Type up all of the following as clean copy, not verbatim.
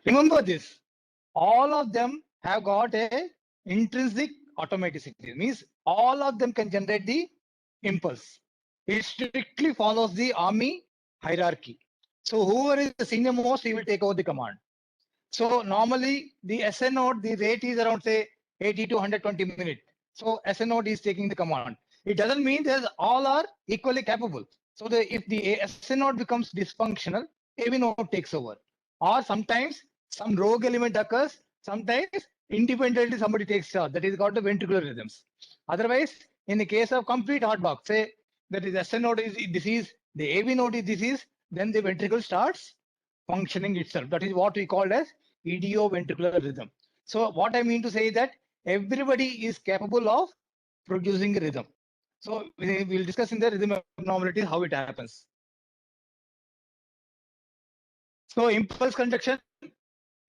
Remember this, all of them have got a intrinsic automaticity. Means all of them can generate the impulse. It strictly follows the army hierarchy. So whoever is the senior most, he will take over the command. So normally the SN node, the rate is around say 80 to 120 minutes. So SN node is taking the command. It doesn't mean that all are equally capable. So if the SN node becomes dysfunctional, AV node takes over. Or sometimes some rogue element occurs. Sometimes independently somebody takes charge. That is called the ventricular rhythms. Otherwise, in the case of complete heart block, say that is SN node is disease, the AV node is disease, then the ventricle starts functioning itself. That is what we call as idioventricular rhythm. So what I mean to say is that everybody is capable of producing a rhythm. So we will discuss in the rhythm abnormality how it happens. So impulse conduction,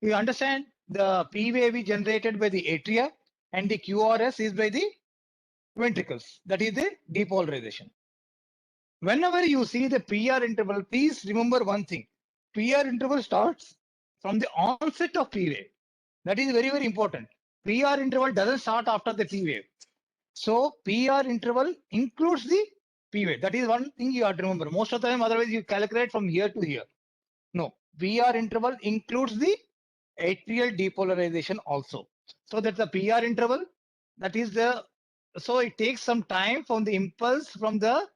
you understand the P wave is generated by the atria and the QRS is by the ventricles. That is the depolarization. Whenever you see the PR interval, please remember one thing. PR interval starts from the onset of P wave. That is very, very important. PR interval doesn't start after the P wave. So PR interval includes the P wave. That is one thing you have to remember. Most of the time, otherwise you calculate from here to here. No, PR interval includes the atrial depolarization also. So that's the PR interval. That is the, so it takes some time from the impulse from the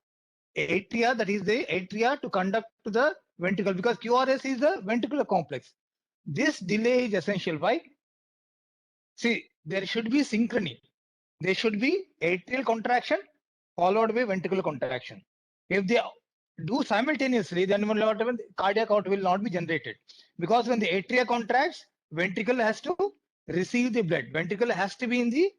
atria, that is the atria to conduct to the ventricle, because QRS is the ventricular complex. This delay is essential. Why? See, there should be synchrony. There should be atrial contraction followed by ventricular contraction. If they do simultaneously, then cardiac out will not be generated. Because when the atria contracts, ventricle has to receive the blood. Ventricle has to be in the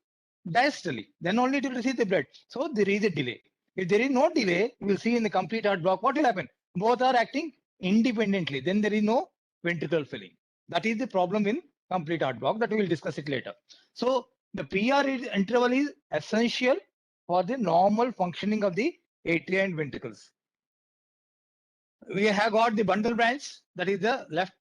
diastole. Then only it will receive the blood. So there is a delay. If there is no delay, we will see in the complete heart block, what will happen? Both are acting independently. Then there is no ventricular filling. That is the problem in complete heart block. That we will discuss it later. So the PR interval is essential for the normal functioning of the atria and ventricles. We have got the bundle branch, that is the left.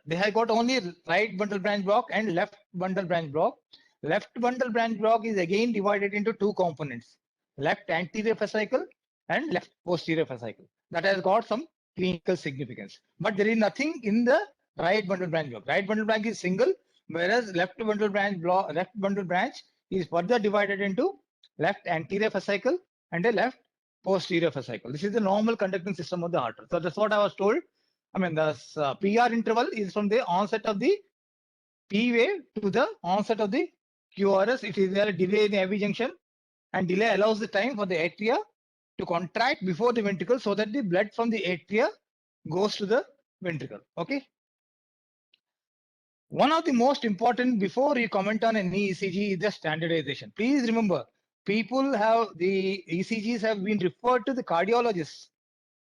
They have got only right bundle branch block and left bundle branch block. Left bundle branch block is again divided into two components, left anterior fascicle and left posterior fascicle. That has got some clinical significance, but there is nothing in the right bundle branch block. Right bundle branch is single, whereas left bundle branch is further divided into left anterior fascicle and a left posterior fascicle. This is the normal conducting system of the heart. So that's what I was told. I mean, the PR interval is from the onset of the P wave to the onset of the QRS. It is a delay in the AV junction, and delay allows the time for the atria to contract before the ventricle so that the blood from the atria goes to the ventricle. Okay. One of the most important before you comment on any ECG is the standardization. Please remember, people have the ECGs have been referred to the cardiologists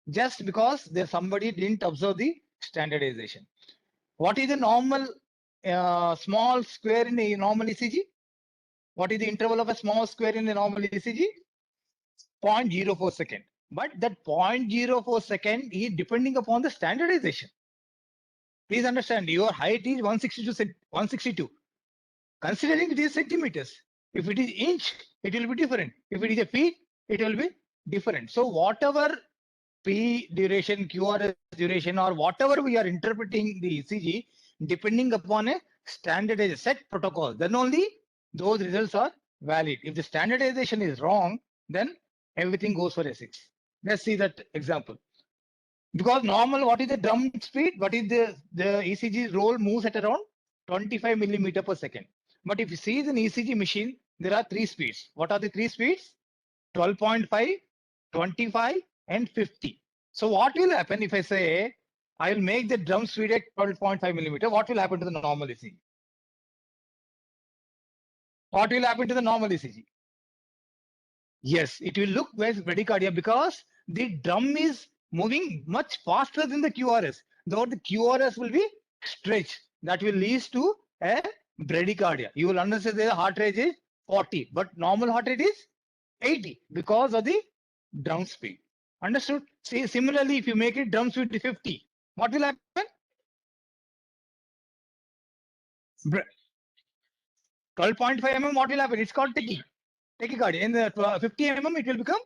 just because there somebody didn't observe the standardization. What is the normal small square in a normal ECG? What is the interval of a small square in a normal ECG? 0.04 second. But that 0.04 second is depending upon the standardization. Please understand, your height is 162. Considering it is centimeters. If it is inch, it will be different. If it is a feet, it will be different. So whatever P duration, QRS duration, or whatever we are interpreting the ECG, depending upon a standardized set protocol, then only those results are valid. If the standardization is wrong, then everything goes for a 6. Let's see that example. Because normal, what is the drum speed? What is the ECG roll moves at around 25 millimeter per second. But if you see the ECG machine, there are 3 speeds. What are the 3 speeds? 12.5, 25, and 50. So what will happen if I say I will make the drum speed at 12.5 millimeter? What will happen to the normal ECG? What will happen to the normal ECG? Yes, it will look as bradycardia because the drum is moving much faster than the QRS. Though the QRS will be stretched, that will lead to a bradycardia. You will understand the heart rate is 40, but normal heart rate is 80 because of the drum speed. Understood? See, similarly, if you make it drum speed to 50, what will happen? 12.5 mm, what will happen? It's called tachycardia. In the 50 mm, it will become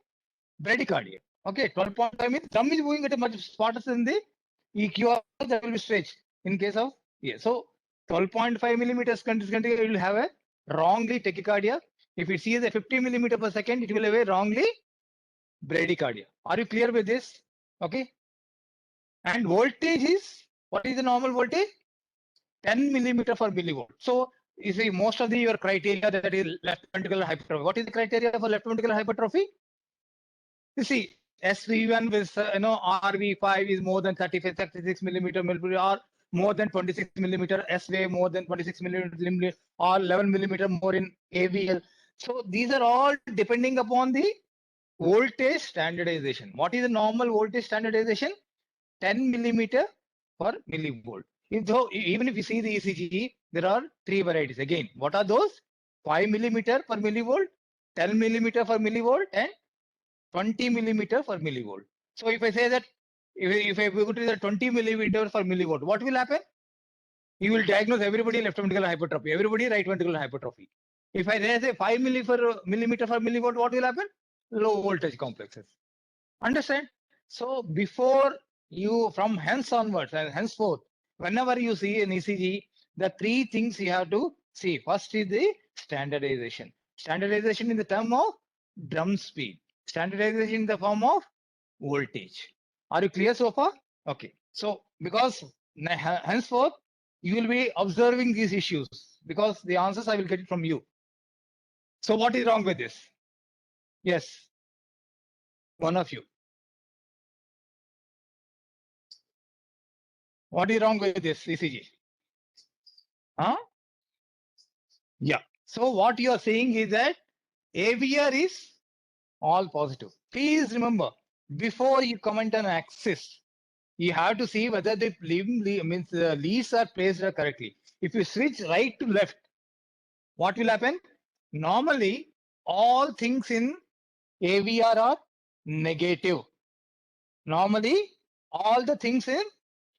bradycardia. Okay, 12.5 means drum is moving at a much faster than the EQ, that will be stretched. In case of, yeah, so 12.5 millimeters continuous, it will have a wrongly tachycardia. If it sees a 50 millimeter per second, it will have a wrongly bradycardia. Are you clear with this? Okay. And voltage is, what is the normal voltage? 10 millimeter per millivolt. So you see most of the your criteria, that is left ventricular hypertrophy. What is the criteria for left ventricular hypertrophy? You see SV1 with RV5 is more than 36 millimeter or more than 26 millimeter, SVA more than 26 millimeter or 11 millimeter more in AVL. So these are all depending upon the voltage standardization. What is the normal voltage standardization? 10 millimeter per millivolt. Even if you see the ECG, there are three varieties. Again, what are those? 5 millimeter per millivolt, 10 millimeter per millivolt, and 20 millimeter per millivolt. So if I say that, if I go to the 20 millimeter per millivolt, what will happen? You will diagnose everybody left ventricular hypertrophy, everybody right ventricular hypertrophy. If I say 5 millimeter per millivolt, what will happen? Low voltage complexes. Understand? So before you, from hence onwards and henceforth, whenever you see an ECG, the three things you have to see. First is the standardization. Standardization in the term of drum speed. Standardization in the form of voltage. Are you clear so far? Okay. So because henceforth, you will be observing these issues because the answers I will get it from you. So what is wrong with this? Yes. One of you. What is wrong with this ECG? Huh? Yeah. So what you are saying is that AVR is all positive. Please remember, before you comment on axis, you have to see whether the leads are placed correctly. If you switch right to left, what will happen? Normally, all things in AVR are negative. Normally, all the things in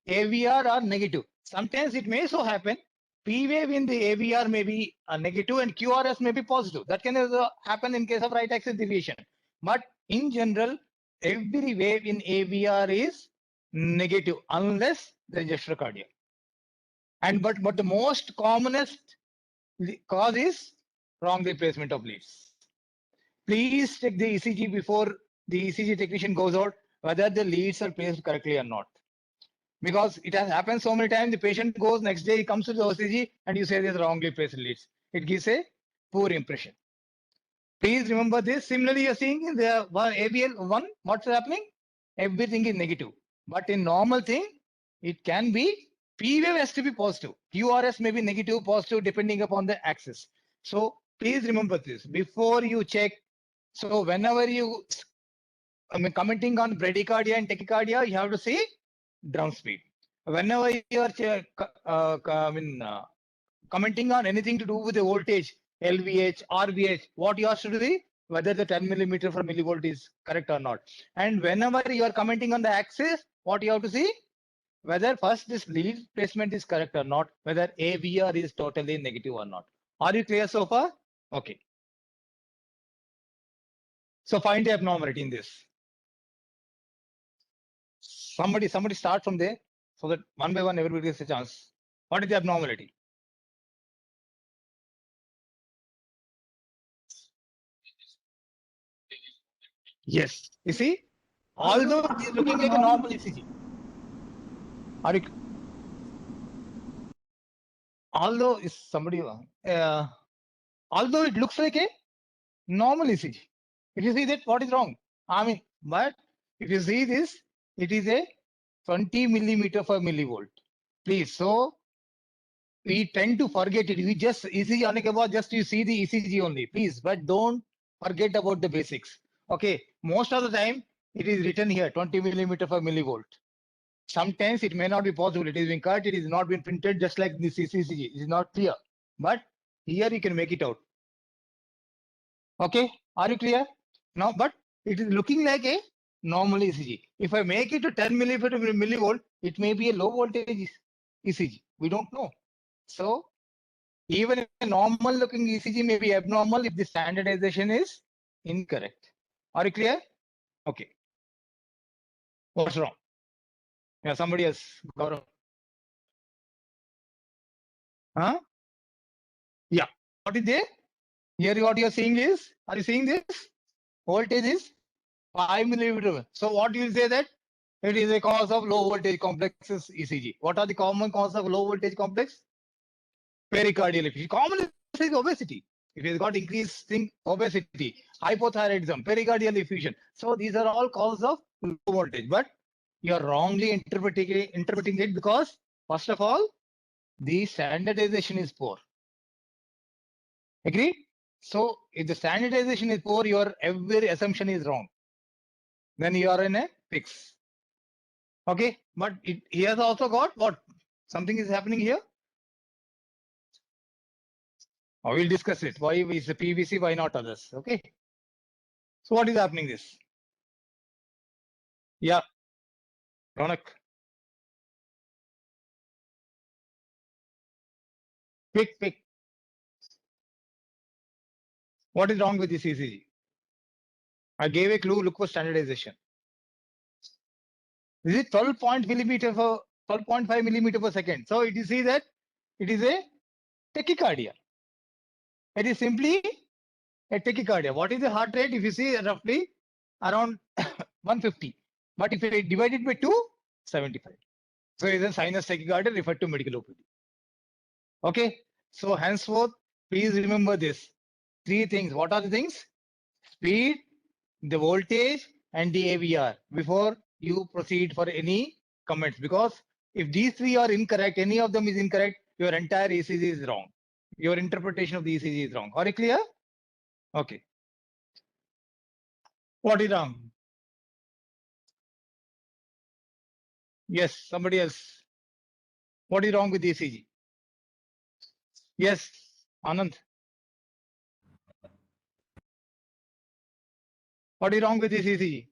AVR are negative. Sometimes it may so happen P wave in the AVR may be a negative and QRS may be positive. That can also happen in case of right axis deviation. But in general, every wave in AVR is negative unless there is gesture cardia. And but the most commonest cause is wrong replacement of leads. Please check the ECG before the ECG technician goes out whether the leads are placed correctly or not. Because it has happened so many times, the patient goes next day, he comes to the OCG and you say there's wrongly placed leads. It gives a poor impression. Please remember this. Similarly, you're seeing in the ABL1, what's happening? Everything is negative. But in normal thing, it can be P wave has to be positive. QRS may be negative, positive, depending upon the axis. So please remember this before you check. So whenever you commenting on bradycardia and tachycardia, you have to see drum speed. Whenever you are commenting on anything to do with the voltage, LVH, RVH, what you have to do, whether the 10 millimeter per millivolt is correct or not. And whenever you are commenting on the axis, what you have to see, whether first this lead placement is correct or not, whether AVR is totally negative or not. Are you clear so far? Okay. So find the abnormality in this. Somebody start from there so that one by one everybody gets a chance. What is the abnormality? Yes. You see, although it is looking like a normal ECG, are you, although is somebody although it looks like a normal ECG, if you see that, what is wrong? I mean, but if you see this, it is a 20 millimeter per millivolt. Please, so we tend to forget it. We just ECG on about just you see the ECG only, please, but don't forget about the basics. Okay, most of the time it is written here 20 millimeter per millivolt. Sometimes it may not be possible. It is being cut. It is not been printed just like this ECG. It is not clear, but here you can make it out. Okay, are you clear now? But it is looking like a normal ECG. If I make it to 10 millimeter per millivolt, it may be a low voltage ECG. We don't know. So Even a normal looking ECG may be abnormal if the standardization is incorrect. Are you clear? Okay. What's wrong? Yeah, somebody else. Gaurav. Huh? Yeah. What is there? Here what you are seeing is, are you seeing this? Voltage is 5 millimeter. So what you will say that it is a cause of low voltage complexes ECG. What are the common causes of low voltage complex? Pericardial effusion. Commonly is obesity. If you've got increasing obesity, hypothyroidism, pericardial effusion. So these are all causes of low voltage. But you are wrongly interpreting it because, first of all, the standardization is poor. Agree? So if the standardization is poor, your every assumption is wrong. Then you are in a fix. Okay, but he has also got what? Something is happening here. We'll discuss it. Why is the PVC? Why not others? Okay. So what is happening? This? Yeah, Ronak. Quick. What is wrong with this ECG? I gave a clue. Look for standardization. This is 12.5 millimeter per second. So it is see that it is a tachycardia. It is simply a tachycardia. What is the heart rate? If you see roughly around 150, but if you divide it by 2, 75. So it is a sinus tachycardia referred to medical OPD. Okay. So henceforth, please remember this. 3 things. What are the things? Speed, the voltage, and the AVR before you proceed for any comments. Because if these 3 are incorrect, any of them is incorrect, your entire ECG is wrong. Your interpretation of the ECG is wrong. Are you clear? Okay. What is wrong? Yes, somebody else. What is wrong with the ECG? Yes, Anand. What is wrong with this ECG?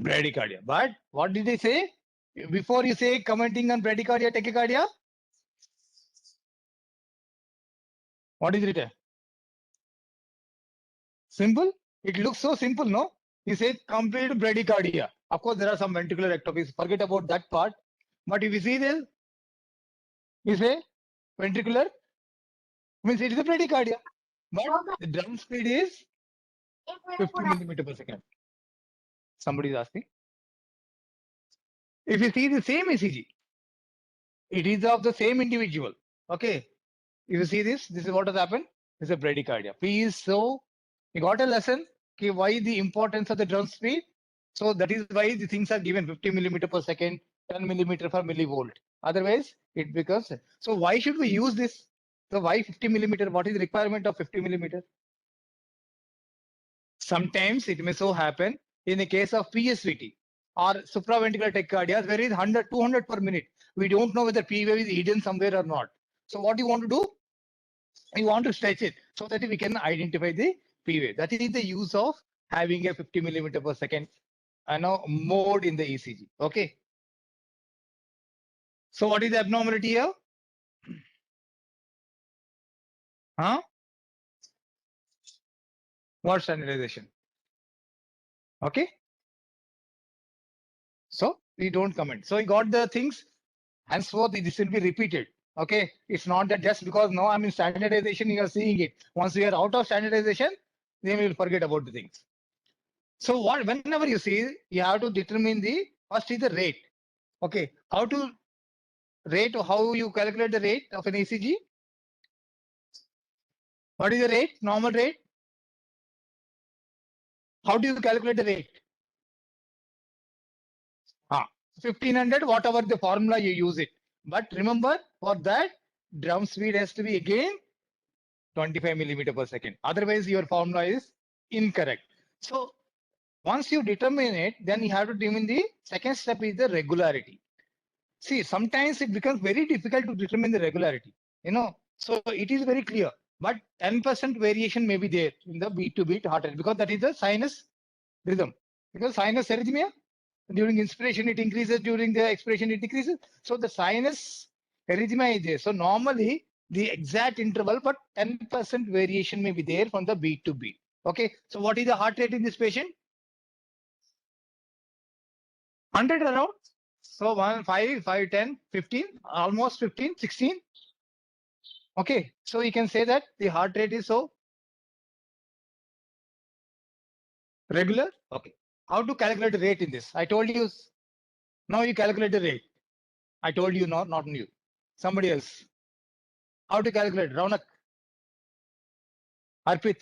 Bradycardia. But what did they say? Before you say commenting on bradycardia, tachycardia, what is written? Simple. It looks so simple, no? You say complete bradycardia. Of course, there are some ventricular ectopics. Forget about that part. But if you see this, you say ventricular means it is a bradycardia. But the drum speed is 50 millimeter per second. Somebody is asking. If you see the same ECG, it is of the same individual. Okay. If you see this is what has happened. This is a bradycardia. Please, so you got a lesson. Okay, why the importance of the drum speed? So that is why the things are given 50 millimeter per second, 10 millimeter per millivolt. Otherwise, it becomes. So why should we use this? So why 50 millimeter? What is the requirement of 50 millimeter? Sometimes it may so happen in the case of PSVT or supraventricular tachycardias, where it is 100, 200 per minute. We don't know whether P wave is hidden somewhere or not. So what you want to do? You want to stretch it so that we can identify the P wave. That is the use of having a 50 millimeter per second mode in the ECG. Okay. So what is the abnormality here? Huh? What standardization? Okay. So we don't comment. So we got the things. Henceforth, this will be repeated. Okay. It's not that just because now I'm in standardization, you are seeing it. Once we are out of standardization, then we will forget about the things. So whenever you see, you have to determine the first is the rate. Okay. How to rate, how you calculate the rate of an ECG? What is the rate? Normal rate? How do you calculate the rate? 1500, whatever the formula you use it. But remember, for that, drum speed has to be again 25 millimeter per second. Otherwise, your formula is incorrect. So once you determine it, then you have to determine the second step is the regularity. See, sometimes it becomes very difficult to determine the regularity. So it is very clear. But 10% variation may be there in the beat to beat heart rate because that is the sinus rhythm. Because sinus arrhythmia, During inspiration, it increases. During the expiration, it decreases. So the sinus arrhythmia is there. So normally the exact interval, but 10% variation may be there from the beat to beat. Okay. So what is the heart rate in this patient? 100 around. So 1, 5, 5, 10, 15, almost 15, 16. Okay. So you can say that the heart rate is so regular. Okay. How to calculate the rate in this? I told you. Now you calculate the rate. I told you, not you. Somebody else. How to calculate? Raunak, Arpit.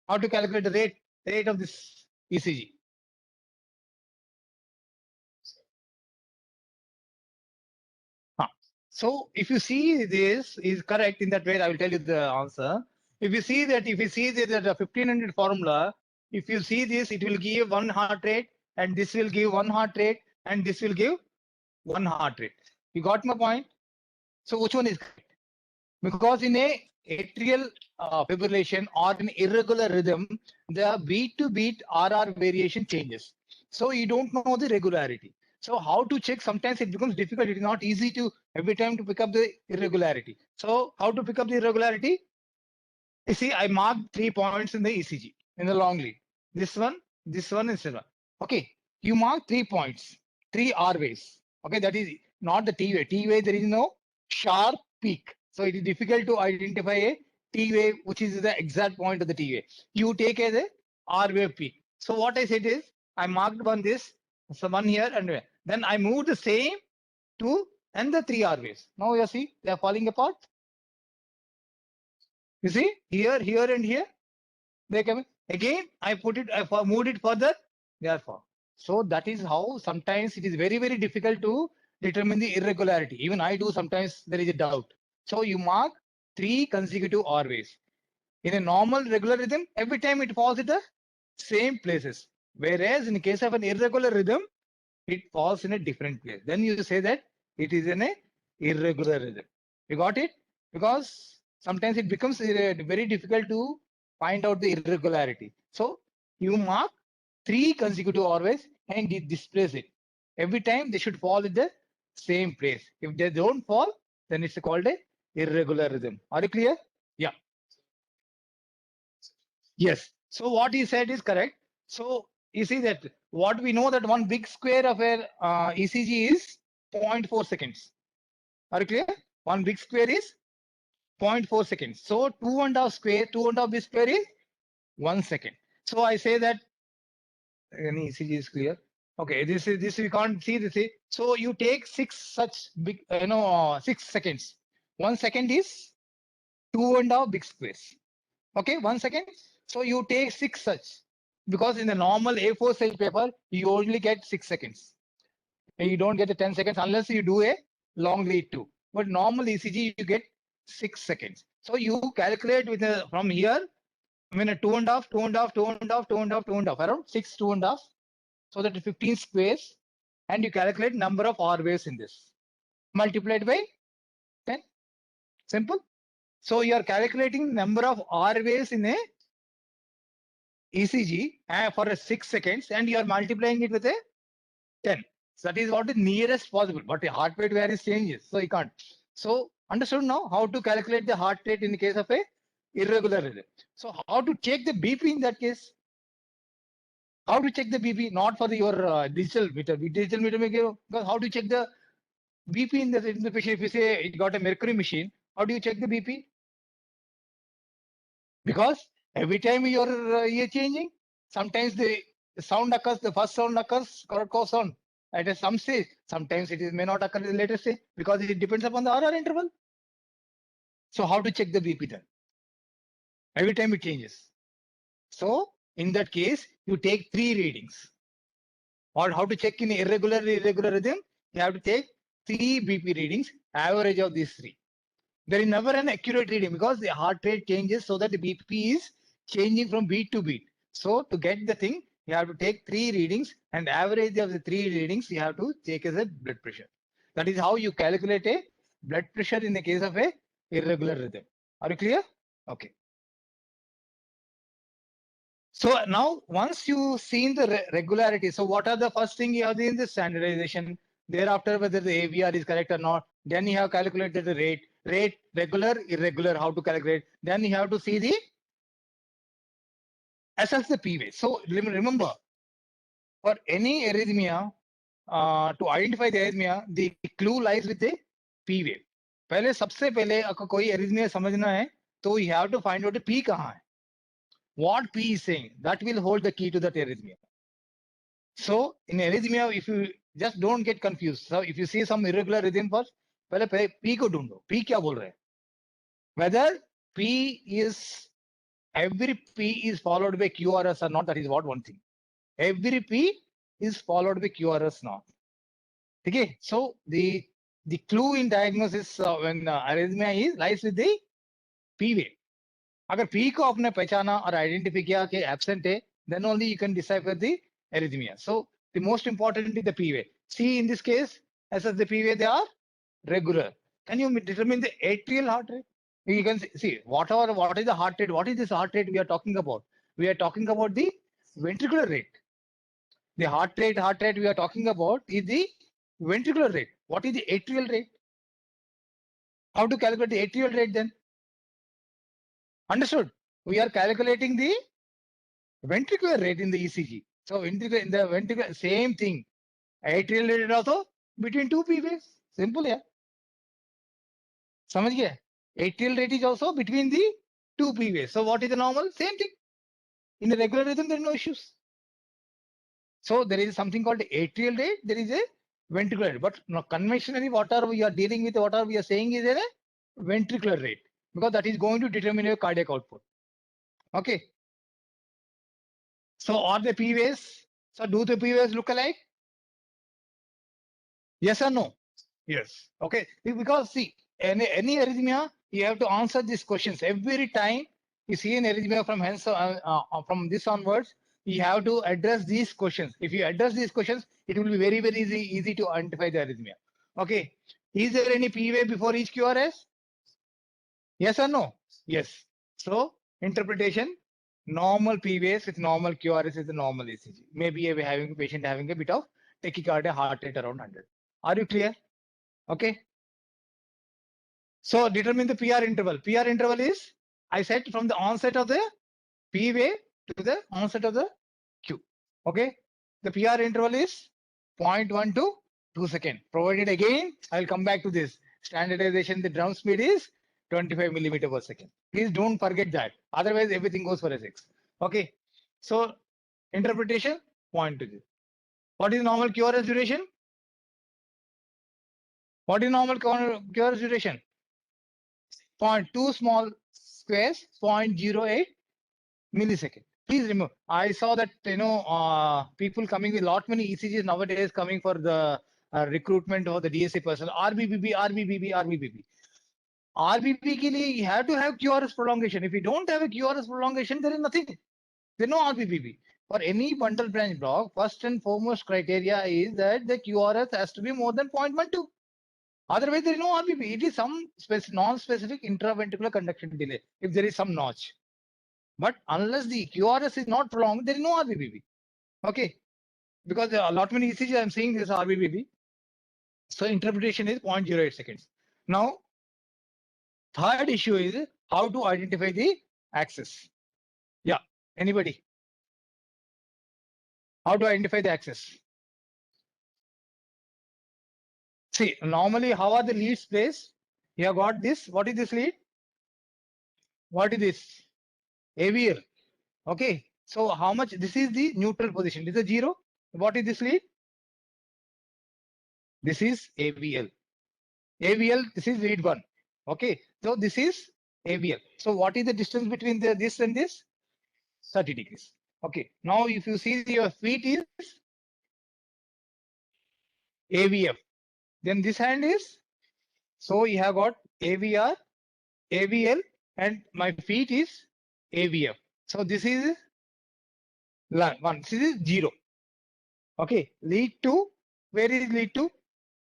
How to calculate the rate of this ECG? So if you see this is correct in that way, I will tell you the answer. If you see that, the 1500 formula, if you see this, it will give one heart rate, and this will give one heart rate, and this will give one heart rate. You got my point? So which one is correct? Because in a atrial fibrillation or an irregular rhythm, the beat to beat RR variation changes. So you don't know the regularity. So how to check? Sometimes it becomes difficult. It is not easy to every time to pick up the irregularity. So how to pick up the irregularity? You see, I marked 3 points in the ECG in the long lead. This one, and this one. Okay, you mark 3 points, 3 R waves. Okay, that is not the T wave. T wave, there is no sharp peak. So it is difficult to identify a T wave, which is the exact point of the T wave. You take as a R wave peak. So what I said is, I marked one this, so one here, and then I moved the same to and the 3 R waves. Now you see, they are falling apart. You see, here, and here. They come again. I moved it further. Therefore, so that is how sometimes it is very, very difficult to determine the irregularity. Even I do sometimes there is a doubt. So you mark 3 consecutive R waves. In a normal regular rhythm, every time it falls at the same places. Whereas in the case of an irregular rhythm, it falls in a different place. Then you say that it is in a irregular rhythm. You got it? Because sometimes it becomes very difficult to find out the irregularity. So you mark 3 consecutive always and displace it. Every time they should fall in the same place. If they don't fall, then it's called a irregular rhythm. Are you clear? Yeah. Yes. So what he said is correct. So you see that what we know that one big square of a ECG is 0.4 seconds. Are you clear? One big square is 0.4 seconds. So 2.5 big square is 1 second. So I say that any ECG is clear. Okay, this we can't see this. So you take 6 such big, 6 seconds. 1 second is 2.5 big squares. Okay, 1 second. So you take 6 such, because in the normal A4 size paper, you only get 6 seconds. You don't get the 10 seconds unless you do a long lead too. But normal ECG, you get 6 seconds. So you calculate with from here, I mean a 2.5, 2.5, 2.5, 2.5, 2.5, around 6, 2.5. So that 15 squares, and you calculate number of R waves in this. Multiplied by 10. Simple. So you are calculating number of R waves in a ECG for a 6 seconds, and you are multiplying it with a 10. So that is what is nearest possible, but the heart rate varies changes, so you can't. So understood now how to calculate the heart rate in the case of a irregular rhythm. So how to check the BP in that case? How to check the BP? Not for your digital meter. Digital meter may give, because how to check the BP in the patient? If you say it got a mercury machine, how do you check the BP? Because every time your ear changing, sometimes the sound occurs, the first sound occurs, correct cause sound at some stage. Sometimes it may not occur in the later stage, because it depends upon the RR interval. So how to check the BP then? Every time it changes. So in that case, you take 3 readings. Or how to check in irregular rhythm? You have to take 3 BP readings, average of these 3. There is never an accurate reading, because the heart rate changes, so that the BP is changing from beat to beat. So to get the thing, you have to take 3 readings, and average of the 3 readings you have to take as a blood pressure. That is how you calculate a blood pressure in the case of a irregular rhythm. Are you clear? Okay. So now, once you seen the regularity, so what are the first thing you have seen the standardization. Thereafter, whether the AVR is correct or not. Then you have calculated the rate, regular, irregular, how to calculate. Then you have to see the assess the P wave. So remember, for any arrhythmia, to identify the arrhythmia, the clue lies with the P wave. पहले सबसे पहले अगर कोई arrhythmia समझना है, तो you have to find out the P कहाँ है. What P is saying, that will hold the key to that arrhythmia. So in arrhythmia, if you just don't get confused. So if you see some irregular rhythm first, पहले P को ढूंढो. P क्या बोल रहे हैं? Whether P is every P is followed by QRS or not, that is what one thing. Every P is followed by QRS not. Okay, so the clue in diagnosis when arrhythmia is lies with the P wave. अगर P को आपने पहचाना और identify किया कि absent है, then only you can decipher the arrhythmia. So the most important is the P wave. See in this case, as the P wave, they are regular. Can you determine the atrial heart rate? You can see what is the heart rate? What is this heart rate we are talking about? We are talking about the ventricular rate. The heart rate we are talking about is the ventricular rate. What is the atrial rate? How to calculate the atrial rate then? Understood? We are calculating the ventricular rate in the ECG. So in the ventricular, same thing. Atrial rate also between two P waves. Simple, yeah. समझ गया? Atrial rate is also between the two P waves. So what is the normal? Same thing. In the regular rhythm, there are no issues. So there is something called atrial rate. There is a ventricular rate. But conventionally, whatever we are dealing with, whatever we are saying is a ventricular rate, because that is going to determine your cardiac output. Okay. So are the P waves? So do the P waves look alike? Yes or no? Yes. Okay. Because see, any arrhythmia, you have to answer these questions every time you see an arrhythmia from this onwards. You have to address these questions. If you address these questions, it will be very, very easy to identify the arrhythmia. Okay. Is there any P wave before each QRS? Yes or no? Yes. So interpretation, normal P waves with normal QRS is a normal ECG. Maybe a patient having a bit of tachycardia, heart rate around 100. Are you clear? Okay. So determine the PR interval. PR interval is, I said, from the onset of the P wave to the onset of the Q. Okay. The PR interval is 0.1 to 2 seconds. Provided again, I'll come back to this. Standardization, the drum speed is 25 millimeter per second. Please don't forget that. Otherwise, everything goes for a 6. Okay. So interpretation, 0.2. What is normal QRS duration? What is normal QRS duration? 0.2 small squares, 0.08 millisecond. Please remember, I saw that people coming with lot many ECGs nowadays coming for the recruitment of the DSA person. RBBB. RBB के लिए you have to have QRS prolongation. If you don't have a QRS prolongation, there is nothing. There is no RBBB. For any bundle branch block, first and foremost criteria is that the QRS has to be more than 0.12. Otherwise, there is no RBB. It is some non-specific intraventricular conduction delay if there is some notch. But unless the QRS is not prolonged, there is no RBBB. Okay. Because a lot many ECGs I am seeing this RBBB. So interpretation is 0.08 seconds. Now, third issue is how to identify the axis. Yeah. Anybody? How to identify the axis? See, normally, how are the leads placed? You have got this. What is this lead? What is this? AVL. Okay. So how much? This is the neutral position. This is 0. What is this lead? This is AVL. AVL, this is lead 1. Okay. So this is AVL. So what is the distance between this and this? 30 degrees. Okay. Now if you see your feet is AVF. Then this hand is, so you have got AVR, AVL, and my feet is AVF. So this is 1. This is 0. Okay. Lead 2. Where is lead 2?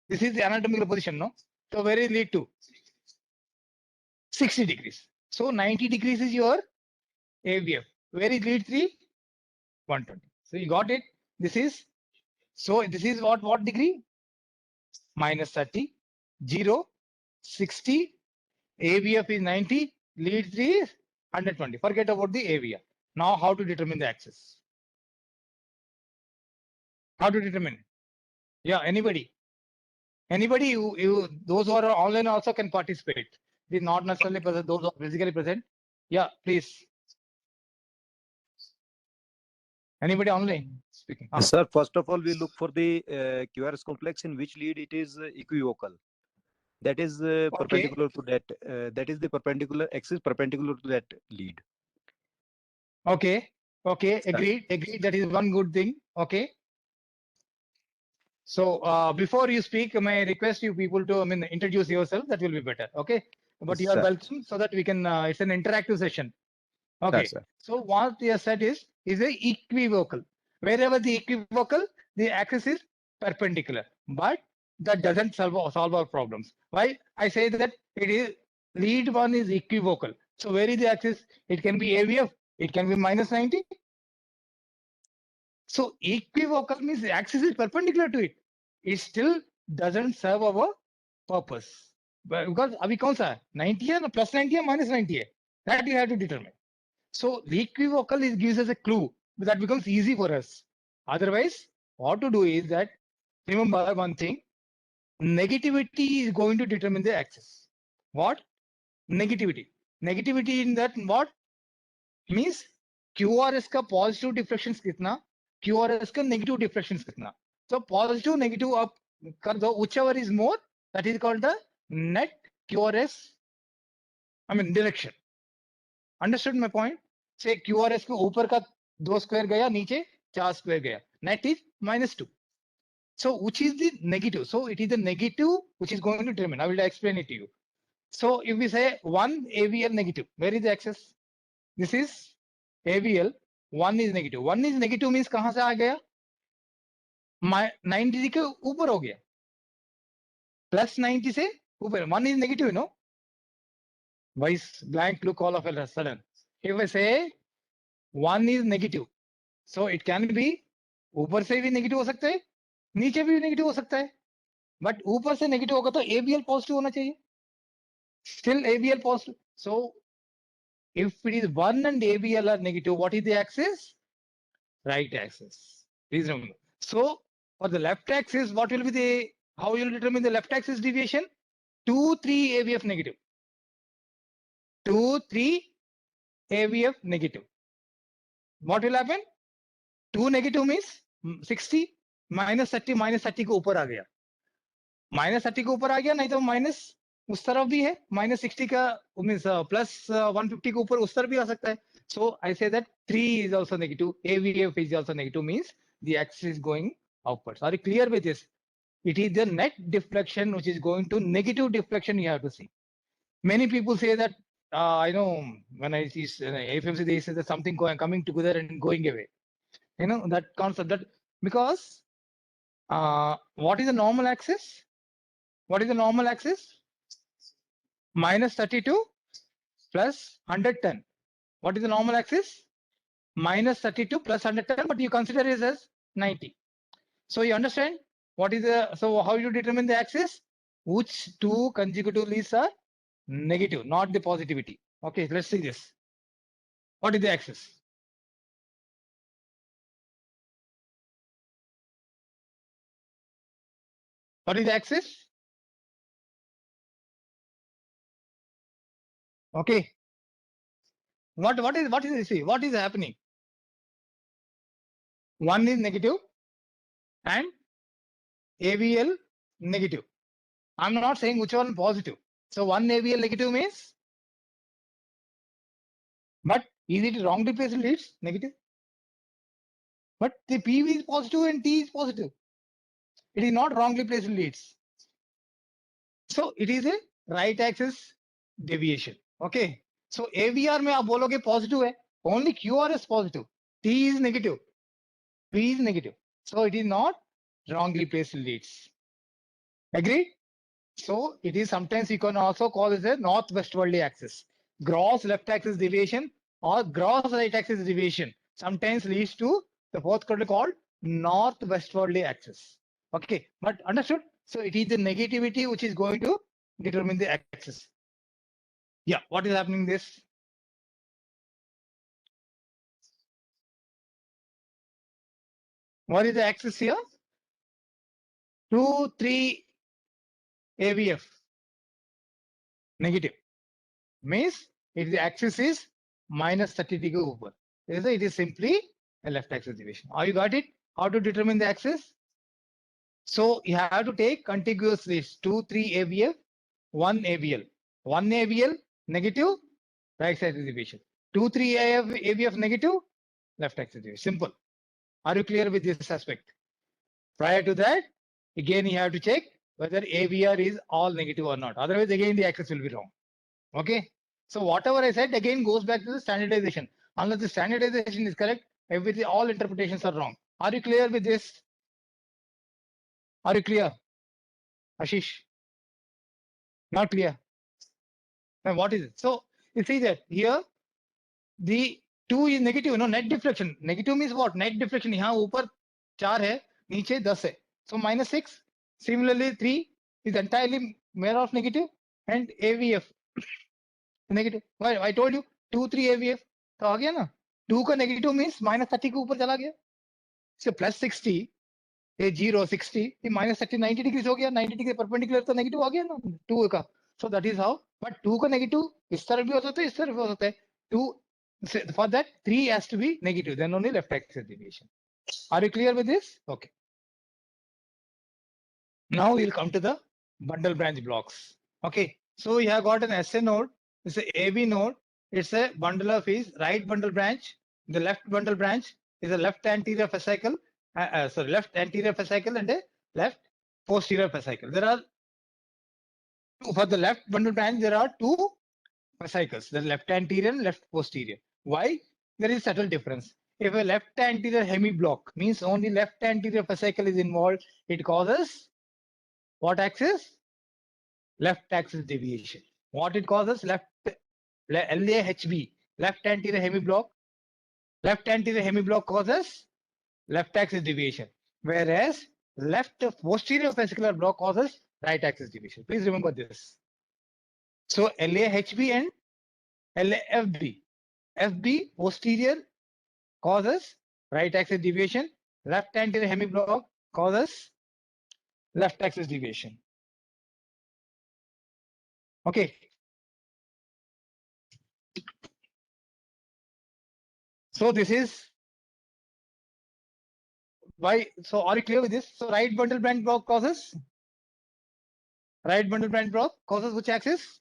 This is the anatomical position, no? So where is lead 2? 60 degrees. So 90 degrees is your AVF. Where is lead 3? 120. So you got it. This is what degree? Minus 30, 0, 60, AVF is 90, lead 3 is 120. Forget about the AVF. Now how to determine the axis? How to determine? Yeah, anybody those who are online also can participate. It is not necessarily present, those who are physically present. Yeah, please. Anybody online speaking? Sir, first of all, we look for the QRS complex in which lead it is equivocal. That is perpendicular to that. That is the perpendicular axis perpendicular to that lead. Okay. Agreed. That is one good thing. Okay. So before you speak, may I request you people to introduce yourself? That will be better. Okay. But you are welcome, so that we can. It's an interactive session. Okay. Sir. So what they have said is a equivocal. Wherever the equivocal, the axis is perpendicular. But that doesn't solve our problems. Why? I say that it is lead one is equivocal. So where is the axis? It can be AVF. It can be minus 90. So equivocal means the axis is perpendicular to it. It still doesn't serve our purpose. But because अभी कौन सा 90 है ना plus 90 है minus 90 है, that you have to determine. So the equivocal gives us a clue that becomes easy for us. Otherwise, what to do is that remember one thing: negativity is going to determine the axis. What? Negativity. Negativity in that what means QRS का positive deflections कितना, QRS का negative deflections कितना. So positive negative up कर दो, whichever is more, that is called the net QRS. Direction. Understood my point? Say QRS के ऊपर का 2 square गया, नीचे 4 square गया. Net is -2. So which is the negative? So it is the negative which is going to determine. I will explain it to you. So if we say 1 AVL negative, where is the axis? This is AVL. 1 is negative. 1 is negative means कहां से आ गया? 90 के ऊपर हो गया. Plus 90 से ऊपर. 1 is negative, you know. Why blank look all of a sudden? If I say 1 is negative, so it can be ऊपर से भी negative हो सकता है, नीचे भी negative हो सकता है. But ऊपर से negative होगा तो AVL positive होना चाहिए. Still AVL positive. So if it is 1 and AVL are negative, what is the axis? Right axis. Please remember. So for the left axis, what will be the, how you will determine the left axis deviation? 2, 3 AVF negative. 2, 3 AVF negative. What will happen? 2 negative means 60 minus 30 के ऊपर आ गया. Minus 30 के ऊपर आ गया, नहीं तो minus उस तरफ भी है. Minus 60 का मीन्स plus 150 के ऊपर उस तरफ भी आ सकता है. So I say that 3 is also negative. AVF is also negative means the axis is going upwards. Are you clear with this? It is the net deflection which is going to negative deflection you have to see. Many people say that, I know when I see AFMC, they say that something coming together and going away. You know, that concept, that because what is the normal axis? What is the normal axis? Minus 32 plus 110. What is the normal axis? Minus 32 plus 110, but you consider it as 90. So you understand what is the, so how you determine the axis? Which two consecutive leads are negative, not the positivity. Okay, let's see this. What is the axis? What is the axis? Okay. What is see? What is happening? One is negative and AVL negative. I'm not saying which one positive. So one AVL negative means, but is it wrongly placed leads? Negative. But the PV is positive and T is positive. It is not wrongly placed leads. So it is a right axis deviation. Okay. So AVR में आप बोलोगे positive है. Only QR is positive. T is negative. P is negative. So it is not wrongly placed leads. Agree? So it is sometimes you can also call this a northwestwardly axis. Gross left axis deviation or gross right axis deviation sometimes leads to the fourth criteria called north-westwardly axis. Okay, but understood? So it is the negativity which is going to determine the axis. Yeah, what is happening this? What is the axis here? 2, 3 AVF. Negative. Means if the axis is minus 30 degree over, it is simply a left axis deviation. Are you got it? How to determine the axis? So you have to take contiguous list 2, 3 AVF, 1 AVL. 1 AVL negative, right axis deviation. 2, 3 AVF negative, left axis deviation. Simple. Are you clear with this aspect? Prior to that, again you have to check whether AVR is all negative or not. Otherwise, again the axis will be wrong. Okay. So whatever I said again goes back to the standardization. Unless the standardization is correct, everything, all interpretations are wrong. Are you clear with this? Are you clear? Ashish? Not clear. Now what is it? So you see that here the 2 is negative, no, net deflection. Negative means what? Net deflection. यहाँ ऊपर 4 है, नीचे 10 है. So minus 6. Similarly 3 is entirely made of negative and AVF negative. Why? I told you 2, 3 AVF. तो आ गया ना? 2 का negative means minus 30 के ऊपर चला गया. So plus 60 ये 0 60 ये minus 30 90 degrees हो गया. 90 degree perpendicular तो negative आ गया ना 2 का. So that is how. But 2 का negative इस तरफ भी हो सकता है, इस तरफ भी हो सकता है. 2 for that 3 has to be negative, then only left axis deviation. Are you clear with this? Okay. Now we'll come to the bundle branch blocks. Okay. So you have got an SA node. It's a AV node. It's a bundle of is right bundle branch. The left bundle branch is a left anterior fascicle. Sorry, left anterior fascicle and a left posterior fascicle. There are for the left bundle branch, there are 2 fascicles, the left anterior and left posterior. Why? There is subtle difference. If a left anterior hemiblock means only left anterior fascicle is involved, it causes what axis? Left axis deviation. What it causes? LAHB, left anterior hemiblock. Left anterior hemiblock causes left axis deviation, whereas left posterior fascicular block causes right axis deviation. Please remember this. So LAHB and LAFB. FB posterior causes right axis deviation. Left anterior hemiblock causes left axis deviation. Okay. So this is why. So are you clear with this? So right bundle branch block causes which axis?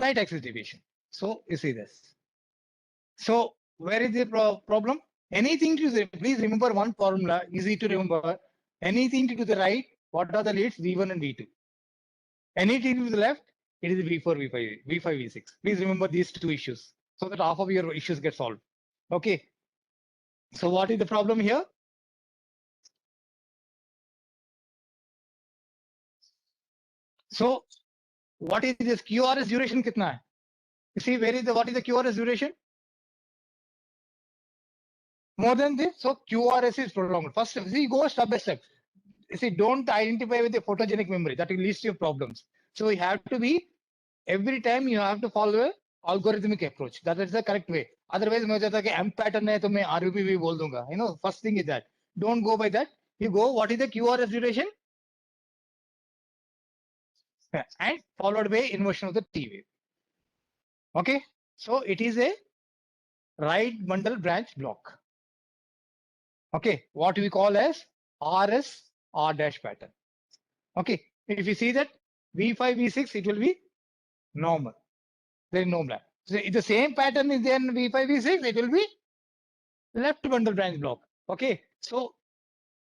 Right axis deviation. So you see this. So where is the problem? Anything to the, please remember one formula, easy to remember. Anything to the right, what are the leads? V1 and V2. Anything to the left, it is V4, V5, V5, V6. Please remember these 2 issues so that half of your issues get solved. Okay. So what is the problem here? So what is this QRS duration kitna hai? You see where is the what is the QRS duration? More than this. So QRS is prolonged. First, see, go step by step. See, don't identify with the photogenic memory. That will lead to your problems. So you have to be every time you have to follow a algorithmic approach. That is the correct way. Otherwise, मैं चाहता कि M pattern है तो मैं RUP भी बोल दूंगा. You know, first thing is that. Don't go by that. You go. What is the QRS duration? And followed by inversion of the T wave. Okay. So it is a right bundle branch block. Okay. What we call as RS R dash pattern. Okay. If you see that V5, V6, it will be normal. There is no black. So if the same pattern is there in V5, V6, it will be left bundle branch block. Okay. So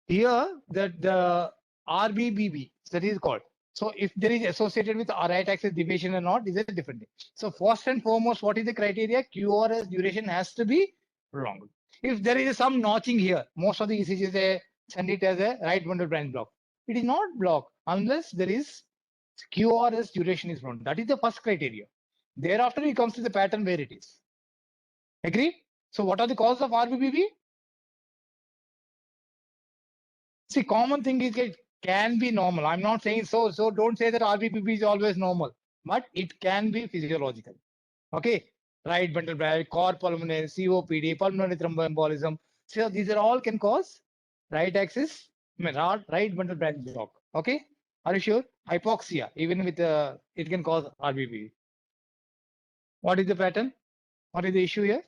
here that the RBBB, that is called. So if there is associated with right axis deviation or not, is a different thing. So first and foremost, what is the criteria? QRS duration has to be prolonged. If there is some notching here, most of the ECGs they send it as a right bundle branch block. It is not block unless there is QRS duration is prolonged. That is the first criteria. Thereafter, it comes to the pattern where it is. Agree? So what are the causes of RBBB? See, common thing is it can be normal. I'm not saying so. So don't say that RBPP is always normal, but it can be physiological. Okay, right bundle branch, core pulmonary, COPD, pulmonary thromboembolism. So these are all can cause right axis, right bundle branch block. Okay, are you sure? Hypoxia, even with it can cause RBP. What is the pattern? What is the issue here?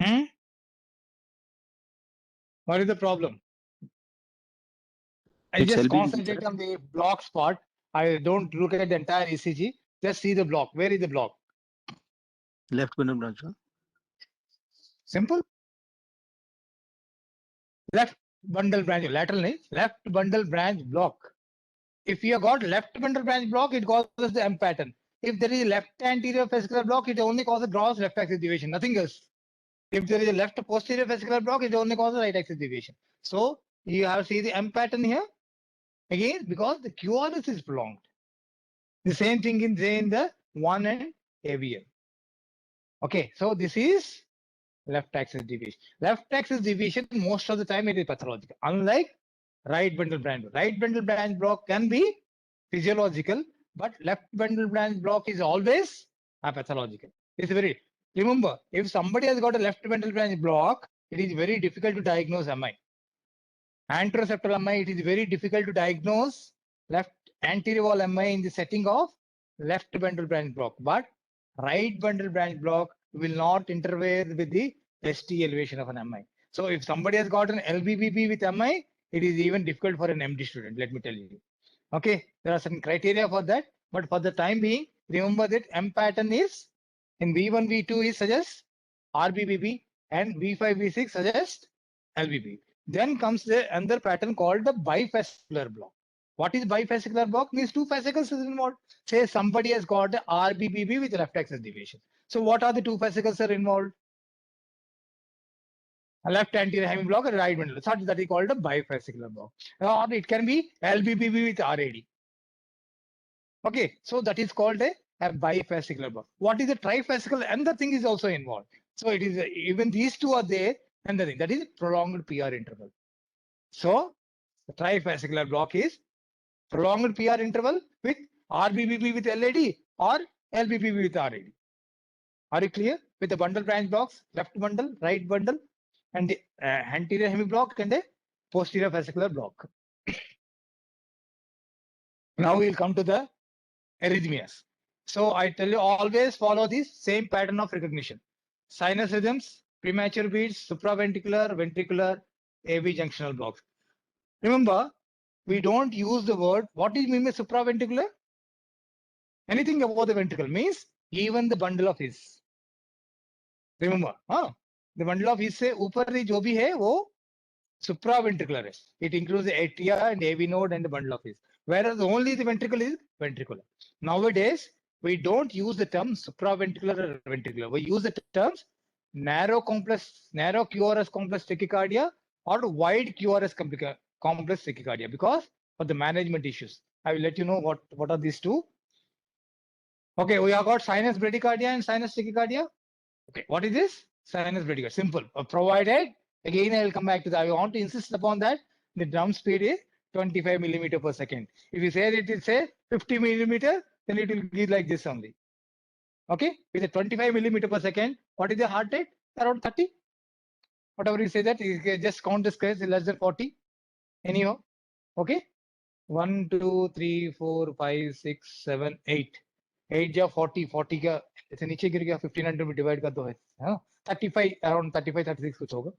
Hmm? What is the problem? I It's just LBBB, concentrate correct? on the block spot. I don't look at the entire ECG. Just see the block. Where is the block? Left bundle branch. Huh? Simple. Left bundle branch, lateral nahi, left bundle branch block. If you have got left bundle branch block, it causes the M pattern. If there is a left anterior fascicular block, it only causes gross left axis deviation, nothing else. If there is a left posterior fascicular block, it only causes right axis deviation. So you have to see the M pattern here. Again, because the QRS is prolonged. The same thing in the 1 and AVL. Okay, so this is left axis deviation. Left axis deviation, most of the time it is pathological. Unlike right bundle branch block. Right bundle branch block can be physiological, but left bundle branch block is always a pathological. It's very, remember, if somebody has got a left bundle branch block, it is very difficult to diagnose MI. Anteroseptal MI, it is very difficult to diagnose left anterior wall MI in the setting of left bundle branch block. But right bundle branch block will not interfere with the ST elevation of an MI. So if somebody has got an LBBB with MI, it is even difficult for an MD student, let me tell you. Okay, there are some criteria for that, but for the time being, remember that M pattern is in V1, V2 is suggest RBBB and V5, V6 suggest LBB. Then comes the another pattern called the bifascicular block. What is bifascicular block? Means two fascicles is involved. Say somebody has got the RBBB with left axis deviation. So what are the two fascicles are involved? A left anterior hemi block and right bundle. So that is called a bifascicular block. Or it can be LBBB with RAD. Okay, so that is called a bifascicular block. What is a trifascicle? And the thing is also involved. So it is even these two are there, and the thing that is prolonged PR interval. So the trifascicular block is prolonged PR interval with RBBB with LAD or LBBB with RAD. Are you clear with the bundle branch blocks? Left bundle, right bundle, and the anterior hemi block and the posterior fascicular block. Now we'll come to the arrhythmias. So I tell you, always follow this same pattern of recognition. Sinus rhythms, premature beats, supraventricular, ventricular, AV junctional blocks. Remember, we don't use the word. What do you mean by supraventricular? Anything above the ventricle means even the bundle of his. Remember, the bundle of his से ऊपर जो भी है वो supraventricular है. It includes the atria and AV node and the bundle of his. Whereas only the ventricle is ventricular. Nowadays, we don't use the term supraventricular or ventricular. We use the terms narrow QRS complex tachycardia or wide QRS complex tachycardia because of the management issues. I will let you know what are these two. Okay, we have got sinus bradycardia and sinus tachycardia. Okay, what is this? Sinus bradycardia. Simple. Provided, again, I will come back to that. I want to insist upon that the drum speed is 25 millimeter per second. If you say that it is 50 millimeter, then it will be like this only. Okay, with a 25 millimeter per second, what is the heart rate? Around 30. Whatever you say that, you can just count the squares less than 40. Anyhow, okay. 1, 2, 3, 4, 5, 6, 7, 8. 8 या 40 का ऐसे नीचे गिर गया 1500 में divide कर दो है 35 around 35 36 कुछ होगा.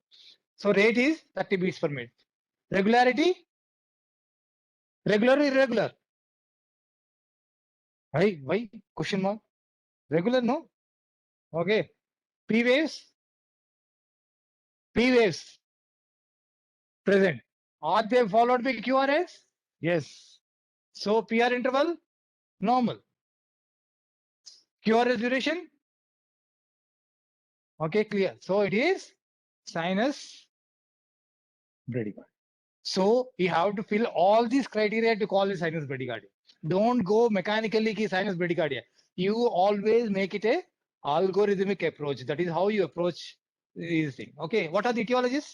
So rate is 30 beats per minute. Regularity, regular or irregular? Why question mark? Regular, no? Okay. P waves present. Are they followed by QRS? Yes. So PR interval normal. QRS duration. Okay, clear. So it is sinus bradycardia. So you have to fill all these criteria to call it sinus bradycardia. Don't go mechanically ki sinus bradycardia. You always make it a algorithmic approach. That is how you approach this thing. Okay, what are the etiologies?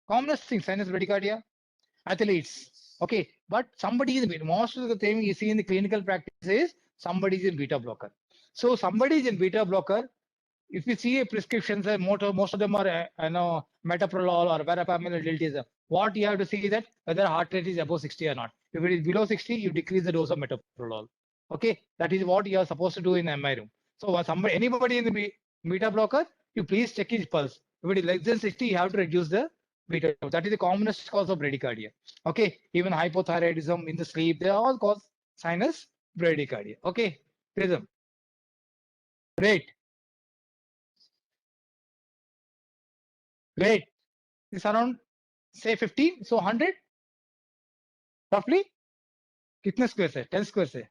Commonest thing, sinus bradycardia, athletes. Okay, but somebody is most of the time you see in the clinical practice is somebody is in beta blocker. So somebody is in beta blocker. If you see a prescriptions, most of them are metoprolol or verapamil. What you have to see is that whether heart rate is above 60 or not. If it is below 60, you decrease the dose of metoprolol. Okay, that is what you are supposed to do in MI room. So anybody in the beta blocker, you please check his pulse. If it is less than 60, you have to reduce the beta. That is the commonest cause of bradycardia. Okay, even hypothyroidism in the sleep, they all cause sinus bradycardia. Okay, rhythm. Great. Great. It's around say 15, so 100 roughly. कितने square से? 10 square से?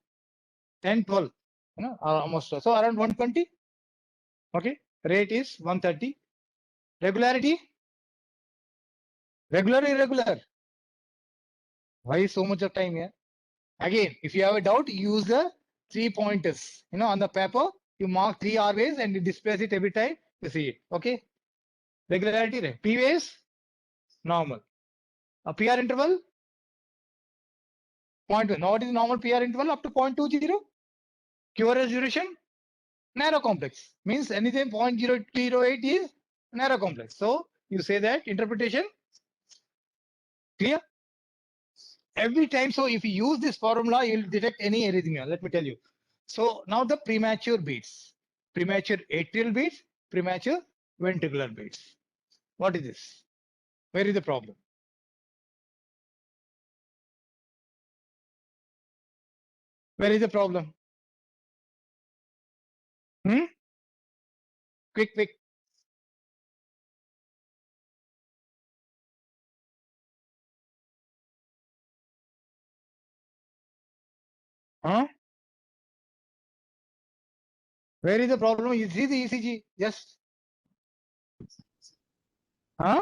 10, 12, almost. So around 120. Okay. Rate is 130. Regularity? Regular, irregular. Why so much of time here? Again, if you have a doubt, use the 3 pointers. On the paper, you mark 3 R ways and you displace it every time you see it. Okay. Regularity, P ways, normal. A PR interval, 0.1. Now what is normal PR interval? Up to 0.20. QRS duration, narrow complex. Means anything 0.008 is narrow complex. So you say that interpretation clear every time. So if you use this formula, you'll detect any arrhythmia. Let me tell you. So now the premature beats, premature atrial beats, premature ventricular beats. What is this? Where is the problem? Where is the problem? Quick. Huh? Where is the problem? You see the ECG. Just. Huh?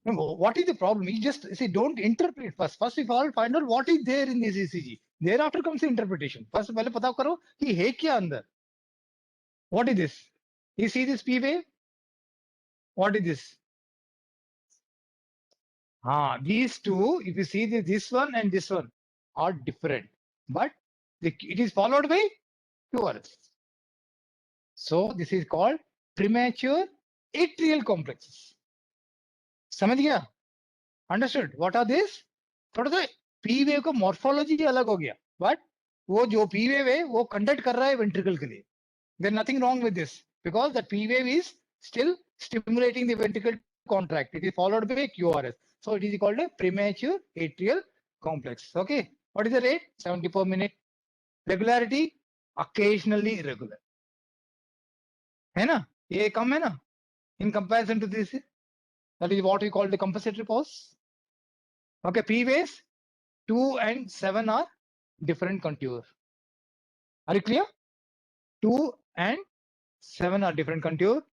No, what is the problem? You just see, don't interpret first. First of all, find out what is there in this ECG. Thereafter comes the interpretation. First, पहले पता करो कि है क्या अंदर. What is this? You see this P wave? What is this? These two, if you see this one and this one are different, but it is followed by QRS. So this is called premature atrial complexes. समझ गया? Understood? What are these? थोड़ा सा P wave का morphology अलग हो गया, but वो जो P wave है वो conduct कर रहा है ventricle के लिए. There's nothing wrong with this because the P wave is still stimulating the ventricle to contract. It is followed by QRS. So it is called a premature atrial complex. Okay. What is the rate? 70 per minute. Regularity? Occasionally irregular. है ना? ये कम है ना? In comparison to this, that is what we call the compensatory pause. Okay. P waves 2 and 7 are different contour. Are you clear? 2 and 7 are different contour.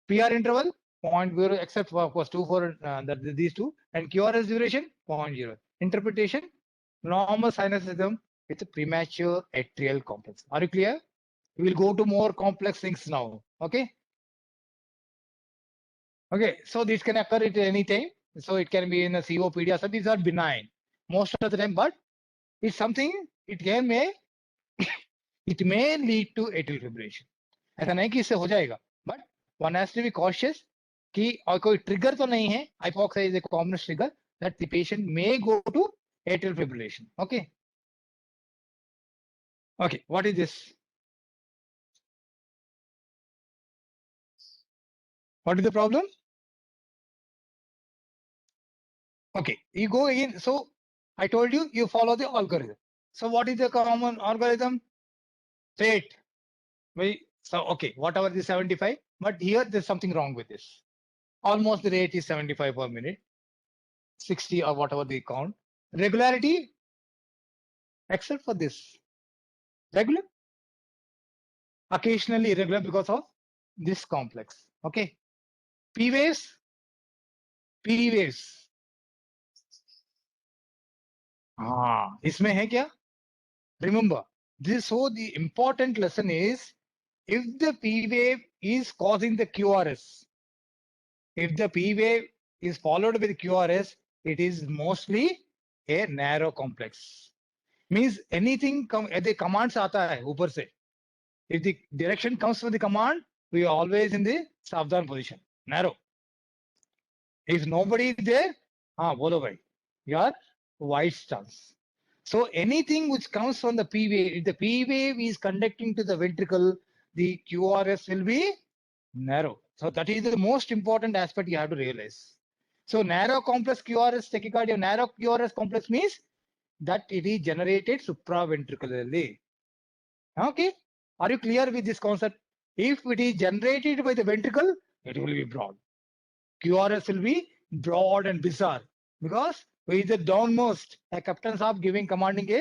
PR interval 0.0 except for of course 2 for these two, and QRS duration 0.0. Interpretation normal sinus rhythm with a premature atrial complex. Are you clear? We will go to more complex things now. Okay. Okay. So this can occur at any time. So it can be in a COPD. So these are benign most of the time, but it's something it may lead to atrial fibrillation. ऐसा नहीं कि इससे हो जाएगा, but one has to be cautious कि और कोई trigger तो नहीं है. Hypoxia is a common trigger that the patient may go to atrial fibrillation. Okay. Okay. What is this? What is the problem? Okay. You go again. So I told you, you follow the algorithm. So what is the common algorithm? Rate. So okay, whatever the 75, but here there's something wrong with this. Almost the rate is 75 per minute, 60 or whatever they count. Regularity, except for this. Regular, occasionally irregular because of this complex. Okay. P waves, हाँ, इसमें है क्या? Remember, so the important lesson is, if the P wave is causing the QRS, if the P wave is followed with QRS, it is mostly a narrow complex. Means anything the commands aata hai upar se. If the direction comes from the command, we are always in the Savdhan position, narrow. If nobody is there, bolo bhai, you are wide stance. So anything which comes from the P wave, if the P wave is conducting to the ventricle, the QRS will be narrow. So that is the most important aspect you have to realize. So narrow complex QRS tachycardia, narrow QRS complex means that it is generated supraventricularly. Okay, are you clear with this concept? If it is generated by the ventricle, it will be broad. QRS will be broad and bizarre because we is the downmost. A captain of giving commanding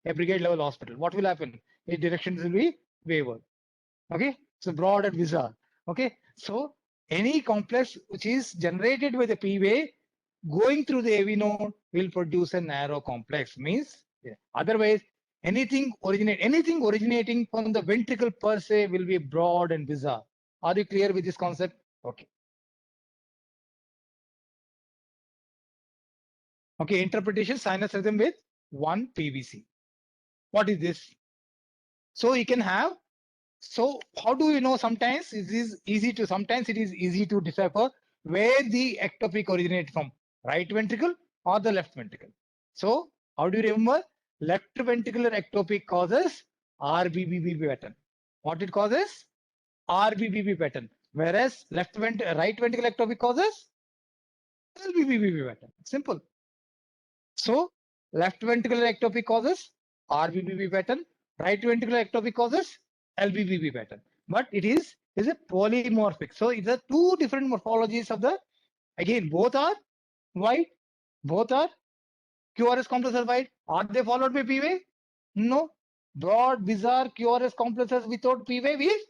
a brigade level hospital. What will happen? His directions will be wavered. Okay, so broad and bizarre. Okay, so any complex which is generated by the P wave going through the AV node will produce a narrow complex. Means otherwise anything originating from the ventricle per se will be broad and bizarre. Are you clear with this concept? Okay. Okay, interpretation sinus rhythm with 1 PVC. What is this? So you can have, so how do you know? Sometimes it is easy to decipher where the ectopic originates from, right ventricle or the left ventricle. So how do you remember? Left ventricular ectopic causes RBBB pattern. What it causes? RBBB pattern. Whereas right ventricular ectopic causes LBBB pattern. Simple. So left ventricular ectopic causes RBBB pattern, right ventricular ectopic causes LBBB pattern. But it is a polymorphic. So it's a two different morphologies of the, again, both are wide, both are QRS complexes wide. Are they followed by P wave? No. Broad, bizarre QRS complexes without P wave is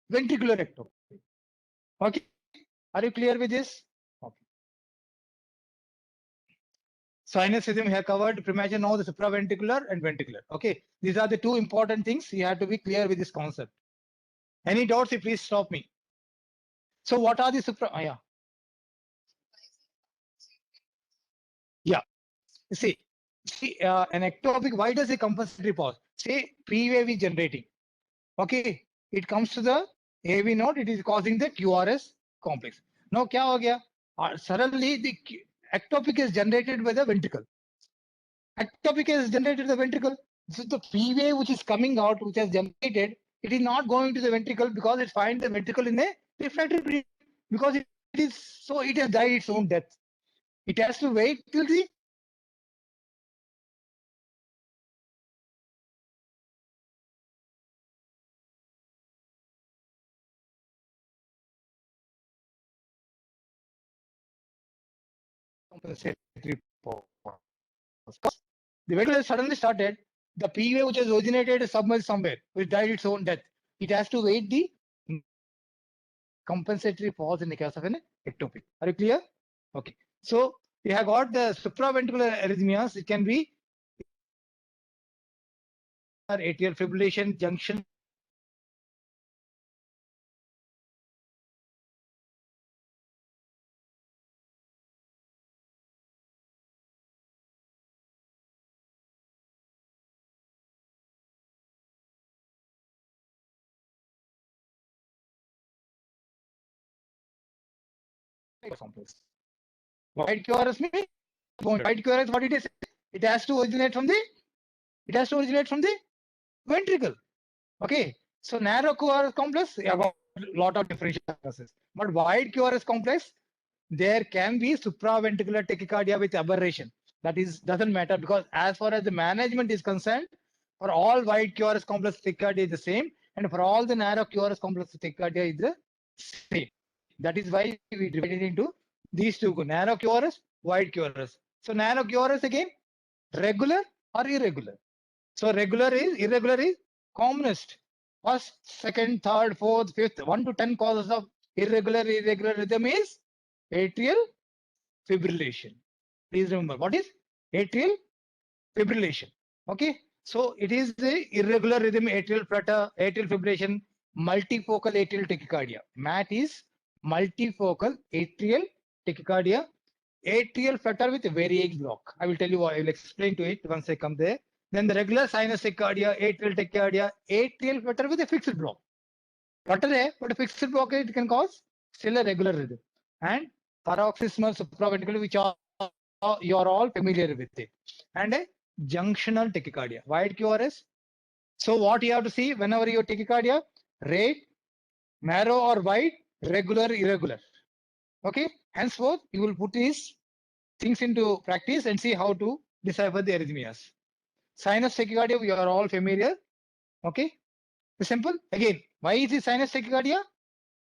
ventricular ectopic. Okay. Are you clear with this? Okay. Sinus rhythm here covered, premature now the supraventricular and ventricular. Okay, these are the two important things. You have to be clear with this concept. Any doubts, please stop me. So what are the yeah. See, an ectopic, why does a compensatory pause? Say P wave is generating. Okay, it comes to the AV node, it is causing the QRS complex. Now kya ho gaya? Suddenly the ectopic is generated by the ventricle. Ectopic is generated the ventricle. So the P wave which is coming out, which has generated, it is not going to the ventricle because it finds the ventricle in a refractory period, because it has died its own death. It has to wait till the compensatory pause. The ventricle has suddenly started. The P wave which has originated submerged somewhere, which died its own death. It has to wait the compensatory pause in the case of an ectopic. Are you clear? Okay. So we have got the supraventricular arrhythmias. It can be atrial fibrillation junction. Complex. Wide QRS means wide QRS. What it is? It has to originate from the ventricle. Okay. So narrow QRS complex, you have got a lot of differential processes. But wide QRS complex, there can be supraventricular tachycardia with aberration. That doesn't matter, because as far as the management is concerned, for all wide QRS complex tachycardia is the same, and for all the narrow QRS complex tachycardia is the same. That is why we divided into these two: narrow QRS, wide QRS. So narrow QRS again, regular or irregular. So irregular is commonest. First, second, third, fourth, fifth, 1 to 10 causes of irregular rhythm is atrial fibrillation. Please remember, what is atrial fibrillation. Okay, so it is the irregular rhythm atrial flutter, atrial fibrillation, multifocal atrial tachycardia. MAT is multifocal atrial tachycardia, atrial flutter with varying block. I will tell you what, I will explain to it once I come there. Then the regular sinus tachycardia, atrial tachycardia, atrial flutter with a fixed block. Flutter है, but a fixed block it can cause still a regular rhythm. And paroxysmal supraventricular, which you are all familiar with it. And a junctional tachycardia, wide QRS. So what you have to see whenever you tachycardia, rate, narrow or wide, regular, irregular. Okay, henceforth you will put these things into practice and see how to decipher the arrhythmias. Sinus tachycardia, we are all familiar. Okay, simple. Again, why is it sinus tachycardia?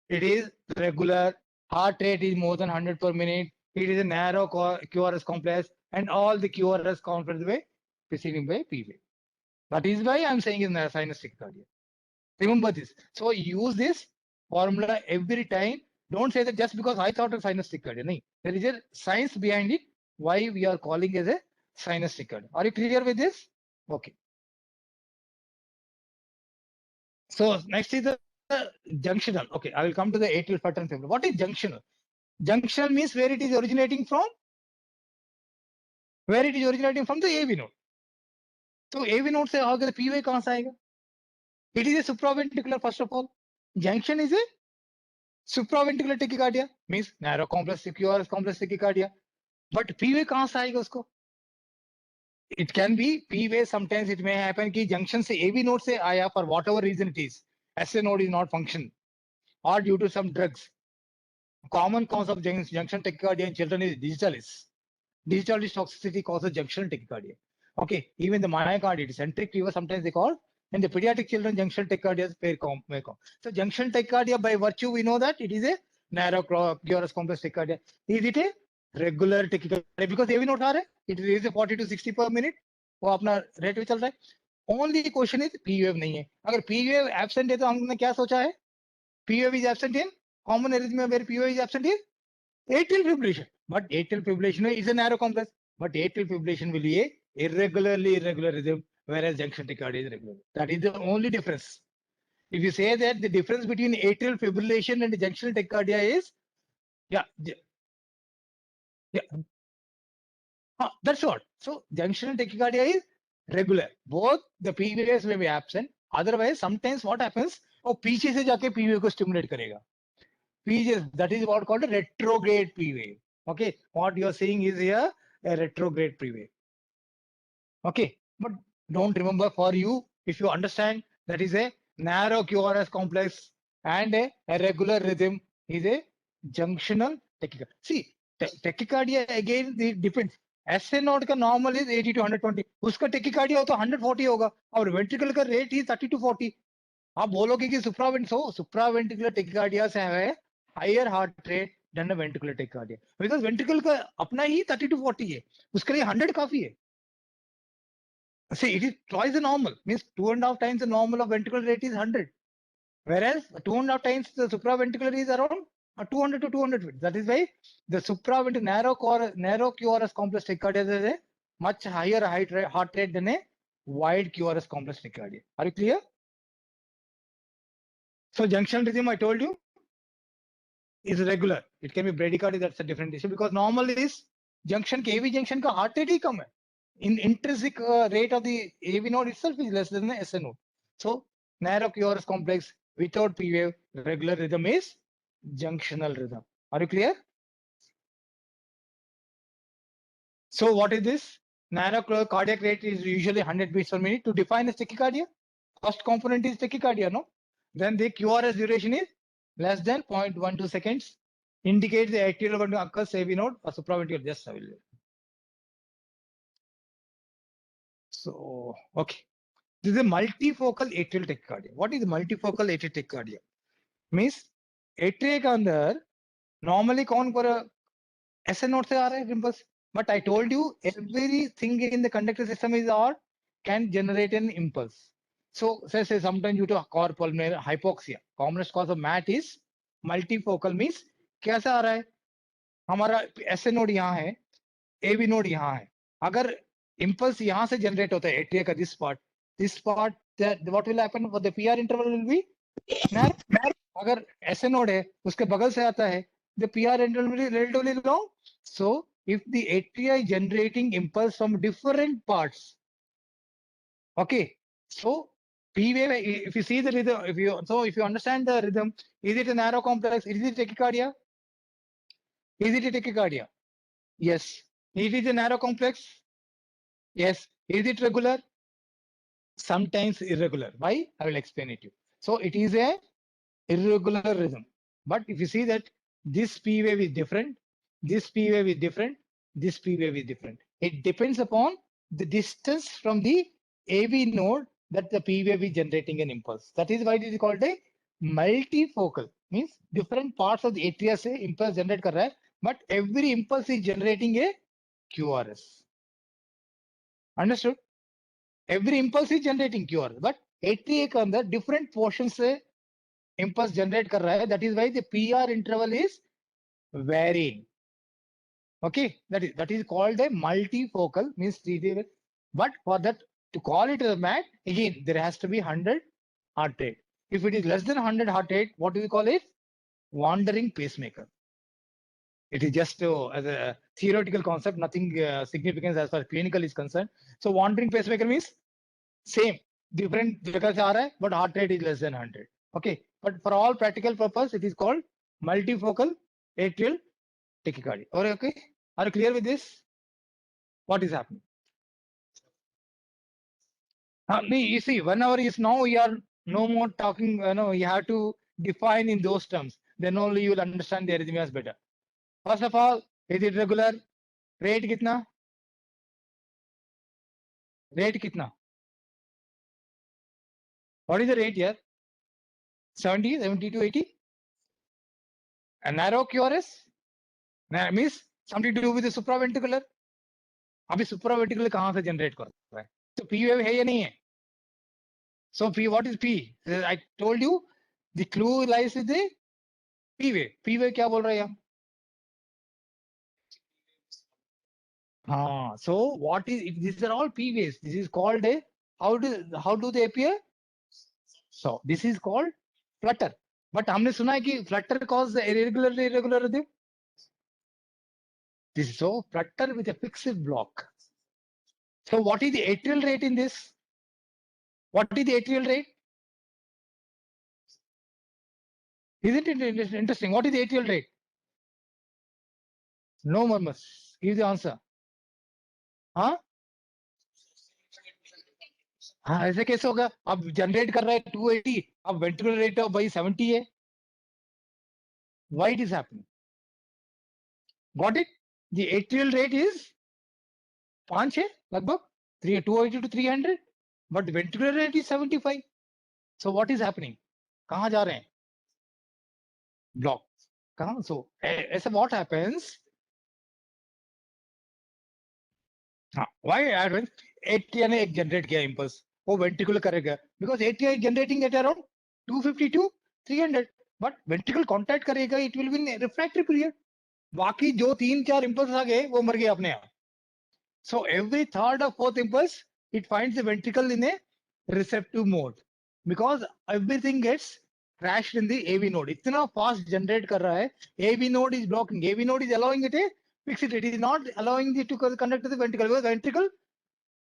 It is regular, heart rate is more than 100 per minute. It is a narrow QRS complex, and all the QRS complex way preceding by P wave. That is why I'm saying in the sinus tachycardia. Remember this. So use this formula every time. Don't say that just because I thought of sinus tachycardia. No, there is a science behind it. Why we are calling as a sinus tachycardia. Are you clear with this? Okay. So next is the junctional. Okay, I will come to the atrial flutter and fibrillation. What is junctional? Junctional means where it is originating from. Where it is originating from the AV node. So AV node से आगे P wave कहाँ से आएगा? It is a supraventricular first of all. Junction is a supraventricular tachycardia, means narrow complex QRS complex tachycardia. But P wave कहाँ से आएगा उसको? It can be P wave. Sometimes it may happen कि junction से AV node से आया for whatever reason it is. SA node is not function, or due to some drugs. Common cause of junction tachycardia in children is digitalis. Digitalis toxicity causes junctional tachycardia. Okay, even the myocarditis, centric fever, sometimes they call, and the pediatric children, junctional tachycardia is very common. So junctional tachycardia, by virtue, we know that it is a narrow QRS complex tachycardia. Is it a regular tachycardia? Because AV node आ रहा है, it is a 40 to 60 per minute. वो अपना rate पे चल रहा है. Only question is P wave नहीं है. अगर P wave absent है तो हमने क्या सोचा है? P wave is absent in common arrhythmia where P wave is absent is atrial fibrillation. But atrial fibrillation is a narrow complex. But atrial fibrillation will be a irregular rhythm, whereas junction tachycardia is regular. That is the only difference. If you say that the difference between atrial fibrillation and junctional tachycardia is, yeah, that's what. So junctional tachycardia is regular. Both the P waves may be absent. Otherwise, sometimes what happens? Oh, पीछे से जाके P wave को stimulate करेगा. That is what called a retrograde P wave. Okay, what you are seeing is here a retrograde P wave. Okay, but don't remember for you, if you understand that is a narrow QRS complex and a regular rhythm is a junctional tachycardia. See, tachycardia again it depends. SA node का normal is 80 to 120. उसका tachycardia हो तो 140 होगा और ventricle का rate is 30 to 40. आप बोलोगे कि supraventricular tachycardia से है higher heart rate than a ventricular tachycardia. Because ventricle का अपना ही 30 to 40 है. उसके लिए 100 काफी है. See, it is twice the normal, means 2.5 times the normal of ventricular rate is 100. Whereas 2.5 times the supraventricular is around 200 to 200. That is why the supraventricular narrow QRS complex tachycardia is a much higher heart rate than a wide QRS complex tachycardia. Are you clear? So junction rhythm, I told you, is regular. It can be bradycardia, that's a different issue because normal is junction, AV junction का heart rate ही कम है. In intrinsic rate of the AV node itself is less than the SA node. So narrow QRS complex without P wave, regular rhythm is junctional rhythm. Are you clear? So what is this? Narrow cardiac rate is usually 100 beats per minute. To define as tachycardia, first component is tachycardia, no? Then the QRS duration is less than 0.12 seconds. Indicates the atrial going to occur AV node or supraventricular, just available. So, okay. This is a multifocal atrial tachycardia. What is multifocal atrial tachycardia? Means atria के अंदर normally कौन पर SA node से आ रहा है impulse. But I told you everything in the conductor system is or can generate an impulse. So say sometimes due to core pulmonary hypoxia, commonest cause of MAT is multifocal means कैसा आ रहा है? हमारा SA node यहाँ है, AV node यहाँ है. अगर impulse यहाँ से generate होता है atria का this part, that what will happen for the PR interval will be narrow. अगर ऐसे node है उसके बगल से आता है, the PR interval will be relatively long. So if the atria is generating impulse from different parts, okay, so P wave, if you see the rhythm, if you understand the rhythm, is it a narrow complex? Is it tachycardia? Is it a tachycardia? Yes. Is it a narrow complex? Yes. Is it regular? Sometimes irregular. Why? I will explain it to you. So it is a irregular rhythm. But if you see that this P wave is different, this P wave is different, this P wave is different. It depends upon the distance from the AB node that the P wave is generating an impulse. That is why it is called a multifocal. Means different parts of the atria से impulse generate कर रहा है, but every impulse is generating a QRS. Understood? Every impulse is generating QRS, but atria के अंदर different portions से impulse generate कर रहा है. That is why the PR interval is varying. Okay, that is called a multifocal, means 3D. But for that to call it a mat, again there has to be 100 heart rate. If it is less than 100 heart rate, what do we call it? Wandering pacemaker. It is just as a theoretical concept, nothing significance as far as clinical is concerned. So wandering pacemaker means same, different जगह से आ रहा है, but heart rate is less than 100. Okay, but for all practical purpose, it is called multifocal atrial tachycardia. Okay, are you clear with this? What is happening? You see, 1 hour is now, we are no more talking, no, you have to define in those terms. Then only you will understand the arrhythmias better. First of all, is it regular? Rate kitna? Rate kitna? What is the rate here? 70, 70 to 80? A narrow QRS? Means something to do with the supraventricular. अभी supraventricular कहाँ से generate कर रहा है? तो P wave है या नहीं है? So P, what is P? I told you the clue lies with the P wave. P wave क्या बोल रहा है यहाँ? So what is, these are all P waves. This is called a, how do they appear? So this is called flutter. But हमने सुना है कि flutter cause the irregular rhythm. This is so flutter with a fixed block. So what is the atrial rate in this? What is the atrial rate? Isn't it interesting? What is the atrial rate? No murmurs. Give the answer. हाँ हाँ ऐसे कैसे होगा? अब generate कर रहा है 280, अब वेंट्रिकुलर रेट ऑफ भाई 70 है. Why it is happening? Got it? The atrial rate is 5 है लगभग 280 to 300, but the ventricular rate is 75. So what is happening? कहाँ जा रहे हैं? Block. कहाँ? So ऐसे what happens? हाँ, why happens? Atria ने एक generate किया impulse, वो ventricular करेगा, because atria is generating at around 250 to 300, but ventricle contact करेगा, it will be in refractory period. बाकी जो 3-4 impulses आ गए वो मर गए अपने आप. So every third or fourth impulse, it finds the ventricle in a receptive mode, because everything gets crashed in the AV node. इतना fast generate कर रहा है, AV node is blocking. AV node is allowing it a fixed rate. It is not allowing it to conduct to the ventricle, because ventricle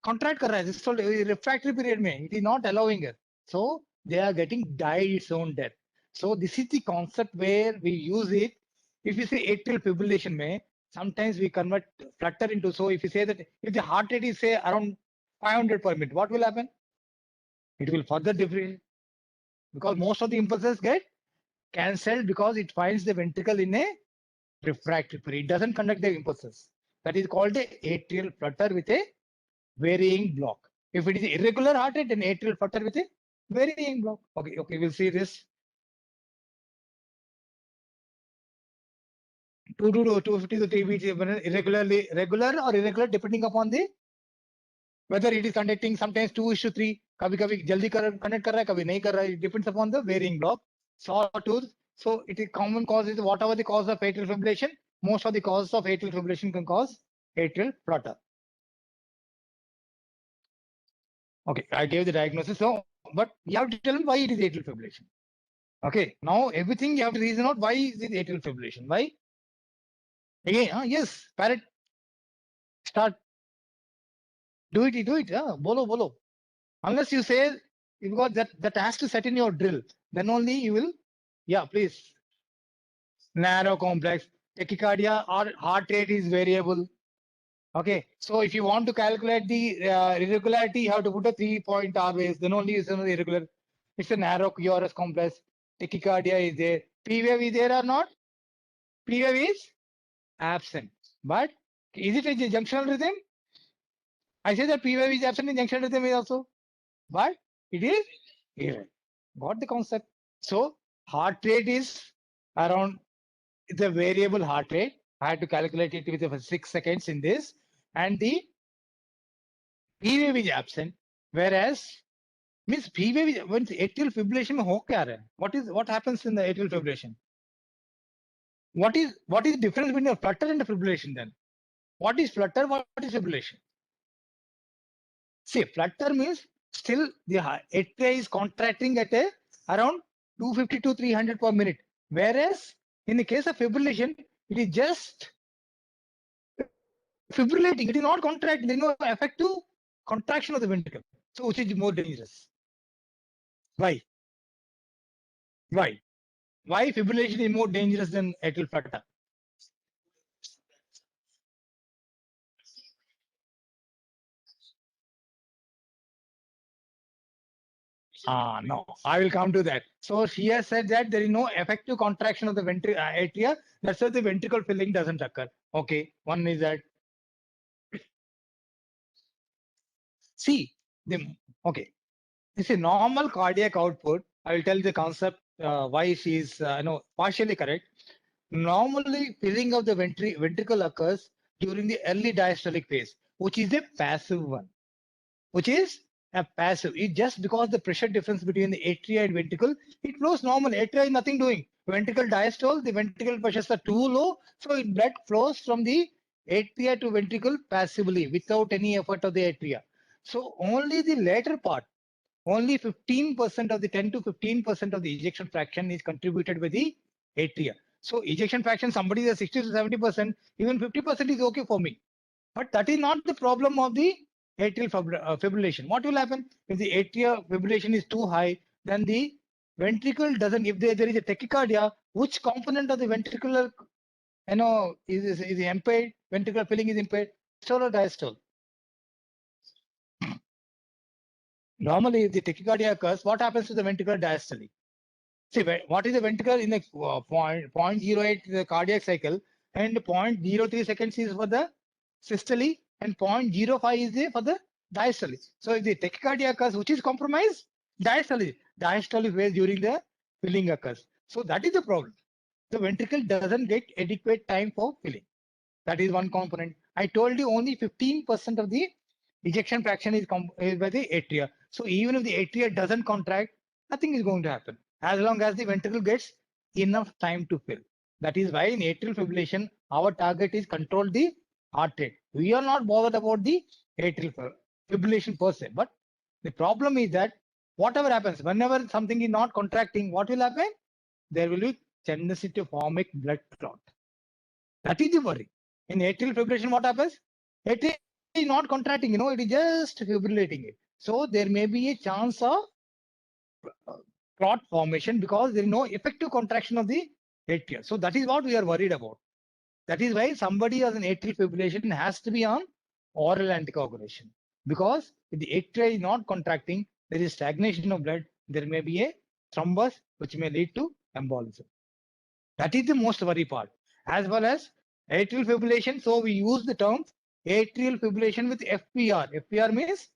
contract कर रहा है. This is called refractory period में. It is not allowing it. So they are getting died its own death. So this is the concept where we use it. If you say atrial fibrillation में, sometimes we convert flutter into, so if you say that if the heart rate is say around 500 per minute, what will happen? It will further depreciate, because most of the impulses get cancelled because it finds the ventricle in a refractory period. It doesn't conduct the impulses. That is called a atrial flutter with a varying block. If it is irregular heart rate, then atrial flutter with a varying block. Okay, we'll see this. 250 to 3 beats, irregularly, regular or irregular depending upon the whether it is conducting, sometimes 2:3, कभी-कभी जल्दी connect कर रहा है, कभी नहीं कर रहा है. It depends upon the varying block. Sawtooth. So it is common cause is whatever the cause of atrial fibrillation, most of the causes of atrial fibrillation can cause atrial flutter. Okay, I gave the diagnosis. So, but you have to tell him why it is atrial fibrillation. Okay, now everything you have to reason out why is it atrial fibrillation. Why? Again, yes, parrot, start. Do it, do it. Bolo, bolo. Unless you say, because that has to set in your drill, then only you will, yeah, please. Narrow complex. Tachycardia or heart rate is variable. Okay, so if you want to calculate the irregularity, you have to put a 3-point always. Then only is irregular. It's a narrow QRS complex. Tachycardia is there. P wave is there or not? P wave is absent. But is it a junctional rhythm? I say that P wave is absent in junctional rhythm is also. But it is irregular. Got the concept? So heart rate is around the variable heart rate. I had to calculate it with 6 seconds in this, and the P wave is absent. Whereas means P wave is when atrial fibrillation में हो क्या रहा है? What happens in the atrial fibrillation? What is the difference between a flutter and a fibrillation then? What is flutter? What is fibrillation? See, flutter means still the atria is contracting at a around 250 to 300 per minute. Whereas in the case of fibrillation, it is just fibrillating. It is not contracting. There is no effective contraction of the ventricle. So which is more dangerous? Why? Why? Why fibrillation is more dangerous than atrial flutter? No, I will come to that. So she has said that there is no effective contraction of the atria. That's why the ventricle filling doesn't occur. Okay, one is that. See, okay. It's a normal cardiac output. I will tell the concept why she is partially correct. Normally, filling of the ventricle occurs during the early diastolic phase, which is a passive one. Which is a passive. It just because the pressure difference between the atria and ventricle, it flows normal. Atria is nothing doing. Ventricle diastole, the ventricle pressures are too low, so blood flows from the atria to ventricle passively without any effort of the atria. So only the later part, only 15% of the 10 to 15% of the ejection fraction is contributed by the atria. So ejection fraction, somebody is 60 to 70%, even 50% is okay for me. But that is not the problem of the atrial fibrillation. What will happen if the atrial fibrillation is too high? Then the ventricle doesn't. If there is a tachycardia, which component of the ventricular, is impaired? Ventricular filling is impaired. Systole or diastole? Normally, if the tachycardia occurs, what happens to the ventricular diastole? See, what is the ventricle in the 0.08 the cardiac cycle, and 0.03 seconds is for the systole, and 0.05 is there for the diastole. So if the tachycardia occurs, which is compromised? Diastole. Diastole phase during the filling occurs. So that is the problem. The ventricle doesn't get adequate time for filling. That is one component. I told you only 15% of the ejection fraction is by the atria. So even if the atria doesn't contract, nothing is going to happen as long as the ventricle gets enough time to fill. That is why in atrial fibrillation, our target is control the heart rate. We are not bothered about the atrial fibrillation per se. But the problem is that whatever happens, whenever something is not contracting, what will happen? There will be tendency to form a blood clot. That is the worry. In atrial fibrillation, what happens? Atria is not contracting, it is just fibrillating it. So there may be a chance of clot formation because there is no effective contraction of the atria. So that is what we are worried about. That is why somebody has an atrial fibrillation has to be on oral anticoagulation. Because if the atria is not contracting, there is stagnation of blood, there may be a thrombus which may lead to embolism. That is the most worry part. As well as atrial fibrillation, so we use the term atrial fibrillation with FPR. FPR means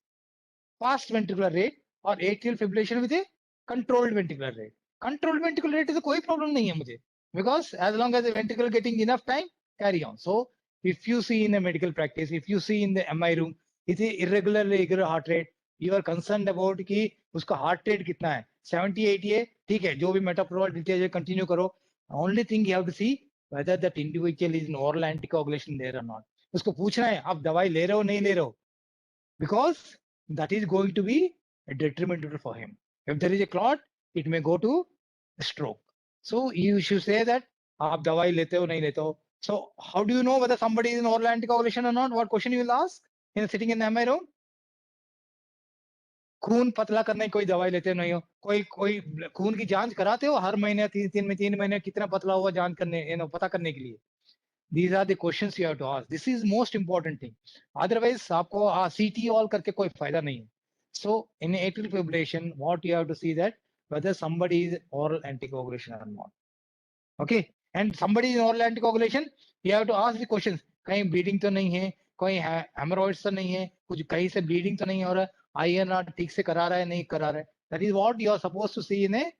fast ventricular rate, or atrial fibrillation with a controlled ventricular rate. Controlled ventricular rate is कोई problem नहीं है मुझे, because as long as the ventricle getting enough time, carry on. So if you see in a medical practice, if you see in the MI room, it's a irregular heart rate, you are concerned about कि उसका heart rate कितना है, 70, 80 है, ठीक है, जो भी metoprolol details continue करो. Only thing you have to see whether that individual is in oral anticoagulation there or not. उसको पूछना है आप दवाई ले रहे हो नहीं ले रहे हो, because that is going to be a detrimental for him. If there is a clot, it may go to stroke. So you should say that आप दवाई लेते हो नहीं लेते हो. So how do you know whether somebody is in oral anticoagulation or not? What question you will ask in sitting in the MI room? खून पतला करने की कोई दवाई लेते नहीं हो, कोई खून की जांच कराते हो हर महीने 3 महीने कितना पतला हुआ जांच करने पता करने के लिए. These are the questions you have to ask. This is most important thing. Otherwise आपको CT all करके कोई फायदा नहीं है. So in atrial fibrillation, what you have to see that whether somebody is oral anticoagulation or not. Okay, and somebody is oral anticoagulation, you have to ask the questions. कहीं bleeding तो नहीं है, कोई hemorrhoids तो नहीं है, कुछ कहीं से bleeding तो नहीं हो रहा है, INR ठीक से करा रहा है नहीं करा रहा है. That is what you are supposed to see in a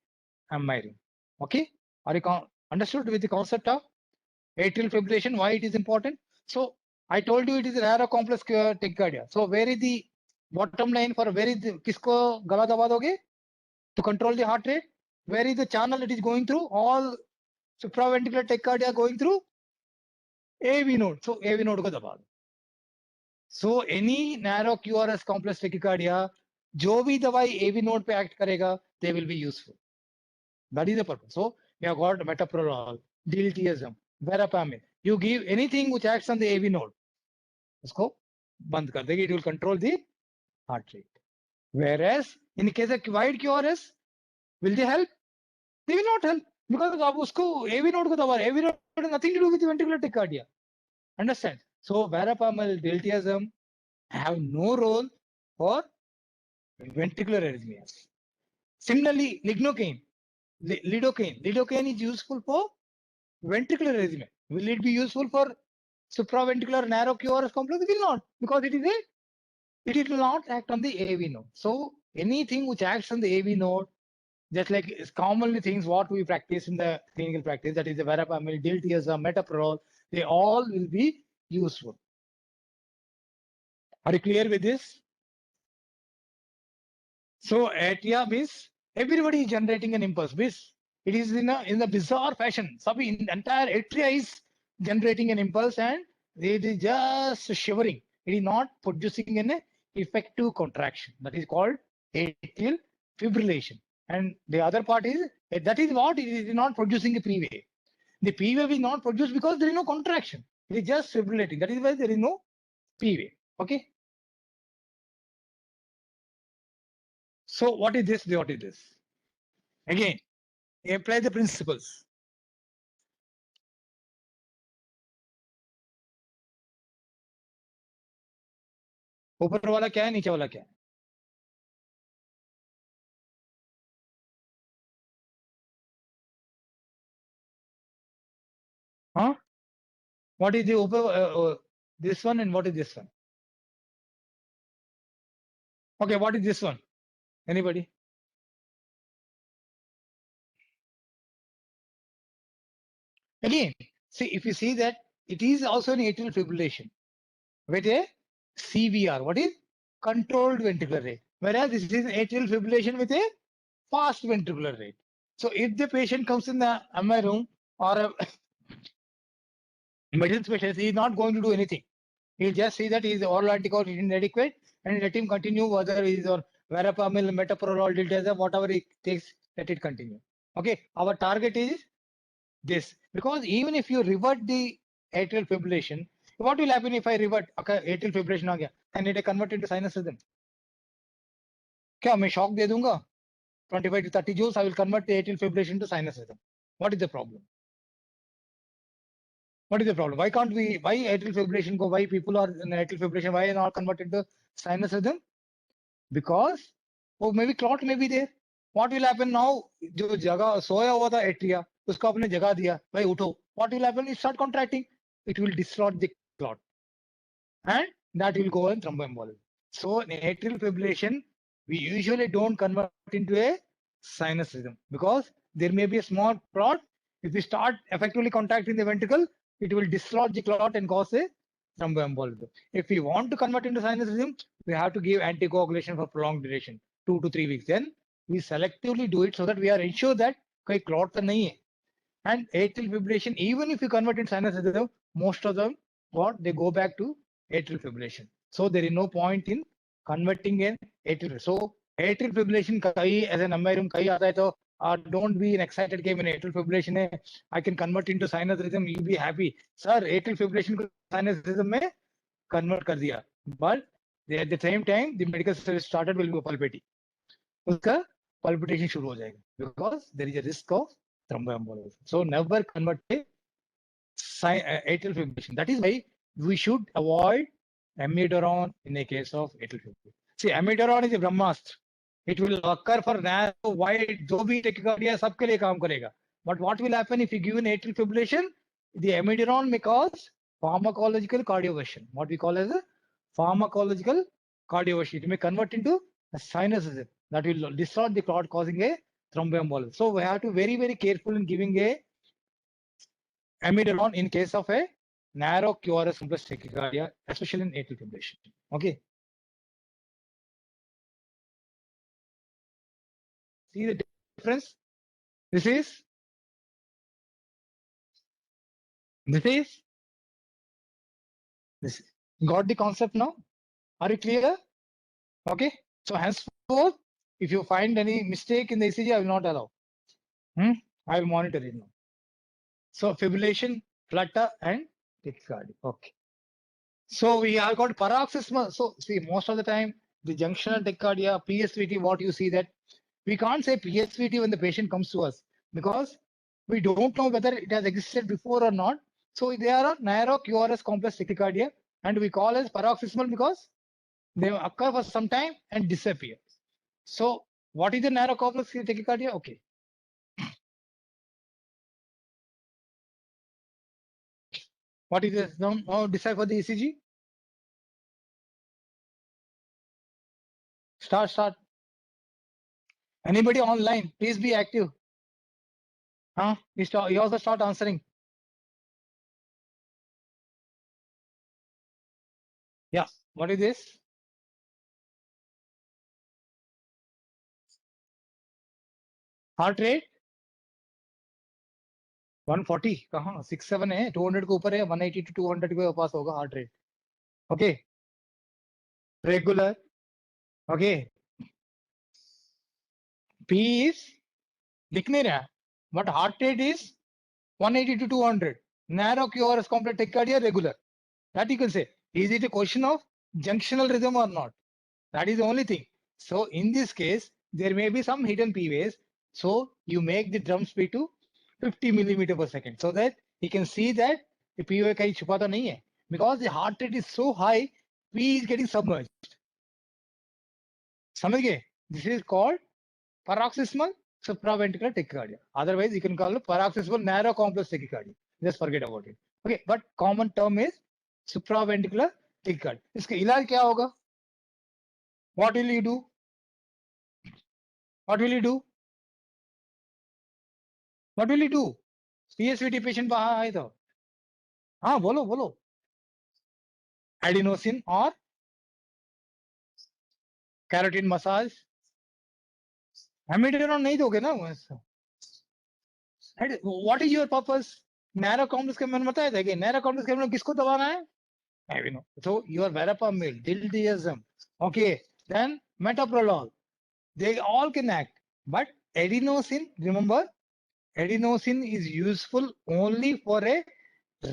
MI room. Okay, are you understood with the concept of atrial fibrillation, why it is important? So I told you it is a rare or complex tachycardia. So where is the bottom line for where is the, किसको गला दबा दोगे to control the heart rate? Where is the channel it is going through? All supraventricular tachycardia going through AV node. So AV node को दबा दो. So any narrow QRS complex tachycardia, जो भी दवाई AV node पे act करेगा, they will be useful. That is the purpose. So you have got metoprolol, diltiazem, verapamil. You give anything which acts on the AV node, उसको बंद कर देगी. It will control the heart rate. Whereas in the case of wide QRS, will they help? They will not help because आप उसको AV node को दबा रहे. AV node has nothing to do with the ventricular tachycardia. Understand? So verapamil, diltiazem have no role for ventricular arrhythmias. Similarly, lidocaine is useful for ventricular arrhythmia. Will it be useful for supraventricular narrow QRS complex? It will not, because it will not act on the AV node. So anything which acts on the AV node, just like it's commonly things what we practice in the clinical practice, that is the verapamil, diltiazem, metoprolol, they all will be useful. Are you clear with this? So atria means everybody is generating an impulse. It is in a bizarre fashion. The entire atria is generating an impulse and it is just shivering. It is not producing an effective contraction. That is called atrial fibrillation. And the other part is that is what it is not producing a P wave. The P wave is not produced because there is no contraction. It is just fibrillating. That is why there is no P wave. Okay. So what is this? What is this? Again, apply the principles. ऊपर वाला क्या है, नीचे वाला क्या है? Huh? What is the this one and what is this one? Okay, what is this one? Anybody? Again, see if you see that it is also an atrial fibrillation with a CVR. What is controlled ventricular rate? Whereas this is atrial fibrillation with a fast ventricular rate. So if the patient comes in the MI room or a medicine specialist, he is not going to do anything. He'll just see that his oral anticoagulation is inadequate and let him continue whether he is on verapamil, metoprolol, diltiazem, whatever he takes, let it continue. Okay, our target is this, because even if you revert the atrial fibrillation, what will happen if I revert? Okay, atrial fibrillation आ गया, and it convert into sinus rhythm. क्या मैं shock दे दूंगा? 25 to 30 joules, I will convert the atrial fibrillation to sinus rhythm. What is the problem? What is the problem? Why can't we? Why atrial fibrillation go? Why people are in atrial fibrillation? Why not converted to sinus rhythm? Because maybe clot may be there. What will happen now? जो जगह सोया हुआ था atria, उसको आपने जगह दिया, भाई उठो. What will happen? It start contracting. It will dislodge the clot, and that will go in thromboembolism. So in atrial fibrillation, we usually don't convert into a sinus rhythm because there may be a small clot. If we start effectively contracting the ventricle, it will dislodge the clot and cause a thromboembolism. If we want to convert into sinus rhythm, we have to give anticoagulation for prolonged duration, 2 to 3 weeks. Then we selectively do it so that we are ensured that कोई clot तो नहीं है. And atrial fibrillation, even if you convert into sinus rhythm, most of them they go back to atrial fibrillation. So there is no point in converting in atrial. So atrial fibrillation kahi as an ammarium kahi aata hai to don't be an excited game in atrial fibrillation hai. I can convert into sinus rhythm. You'll be happy, sir. Atrial fibrillation ko sinus rhythm mein convert kar diya. But at the same time, the medical service started will be palpating. उसका palpitation शुरू हो जाएगा because there is a risk of thromboembolism. So never convert a atrial fibrillation. That is why we should avoid amiodarone in a case of atrial fibrillation. See, amiodarone is a brahmastra. It will occur for narrow, wide, जो भी tachycardia सबके लिए काम करेगा. But what will happen if you give an atrial fibrillation? The amiodarone may cause pharmacological cardioversion. What we call as a pharmacological cardioversion. It may convert into a sinus rhythm that will distort the clot, causing a thromboembolism. So we have to very, very careful in giving a amiodarone in case of a narrow QRS complex tachycardia, especially in atrial fibrillation. Okay. See the difference? This is this. Got the concept now? Are you clear? Okay. So henceforth, if you find any mistake in the ECG, I will not allow. I will monitor it now. So fibrillation, flutter, and tachycardia. Okay. So we have got paroxysmal. So see, most of the time, the junctional tachycardia, PSVT, what you see that we can't say PSVT when the patient comes to us because we don't know whether it has existed before or not. So they are a narrow QRS complex tachycardia, and we call as paroxysmal because they occur for some time and disappear. So what is the narrow complex tachycardia? Okay. What is this? Now decipher the ECG. Start. Anybody online, please be active. You also start answering. Yeah, what is this? Heart rate 140 कहाँ 67 है 200 के ऊपर है 180 to 200 के पास होगा heart rate. Okay. Regular. Okay. P is दिख नहीं रहा but heart rate is 180 to 200. Narrow QRS complex tachycardia regular. That you can say. Is it a question of junctional rhythm or not? That is the only thing. So in this case, there may be some hidden P waves. So you make the drum speed to 50 millimeter per second so that you can see that the P wave kahin छुपा तो नहीं है because the heart rate is so high, P is getting submerged. समझ गए? This is called paroxysmal supraventricular tachycardia. Otherwise, you can call it paroxysmal narrow complex tachycardia. Just forget about it. Okay, but common term is supraventricular tachycardia. इसका इलाज क्या होगा? What will you do? What will you do? What will you do? PSVT patient वहां आए तो हाँ बोलो adenosine or carotid massage amiodarone नहीं दोगे ना what is your purpose narrow complex के मैंने बताया था कि narrow complex के किसको दबाना है I know. So your verapamil, diltiazem, okay, then metoprolol, they all can act, but adenosine, remember, adenosine is useful only for a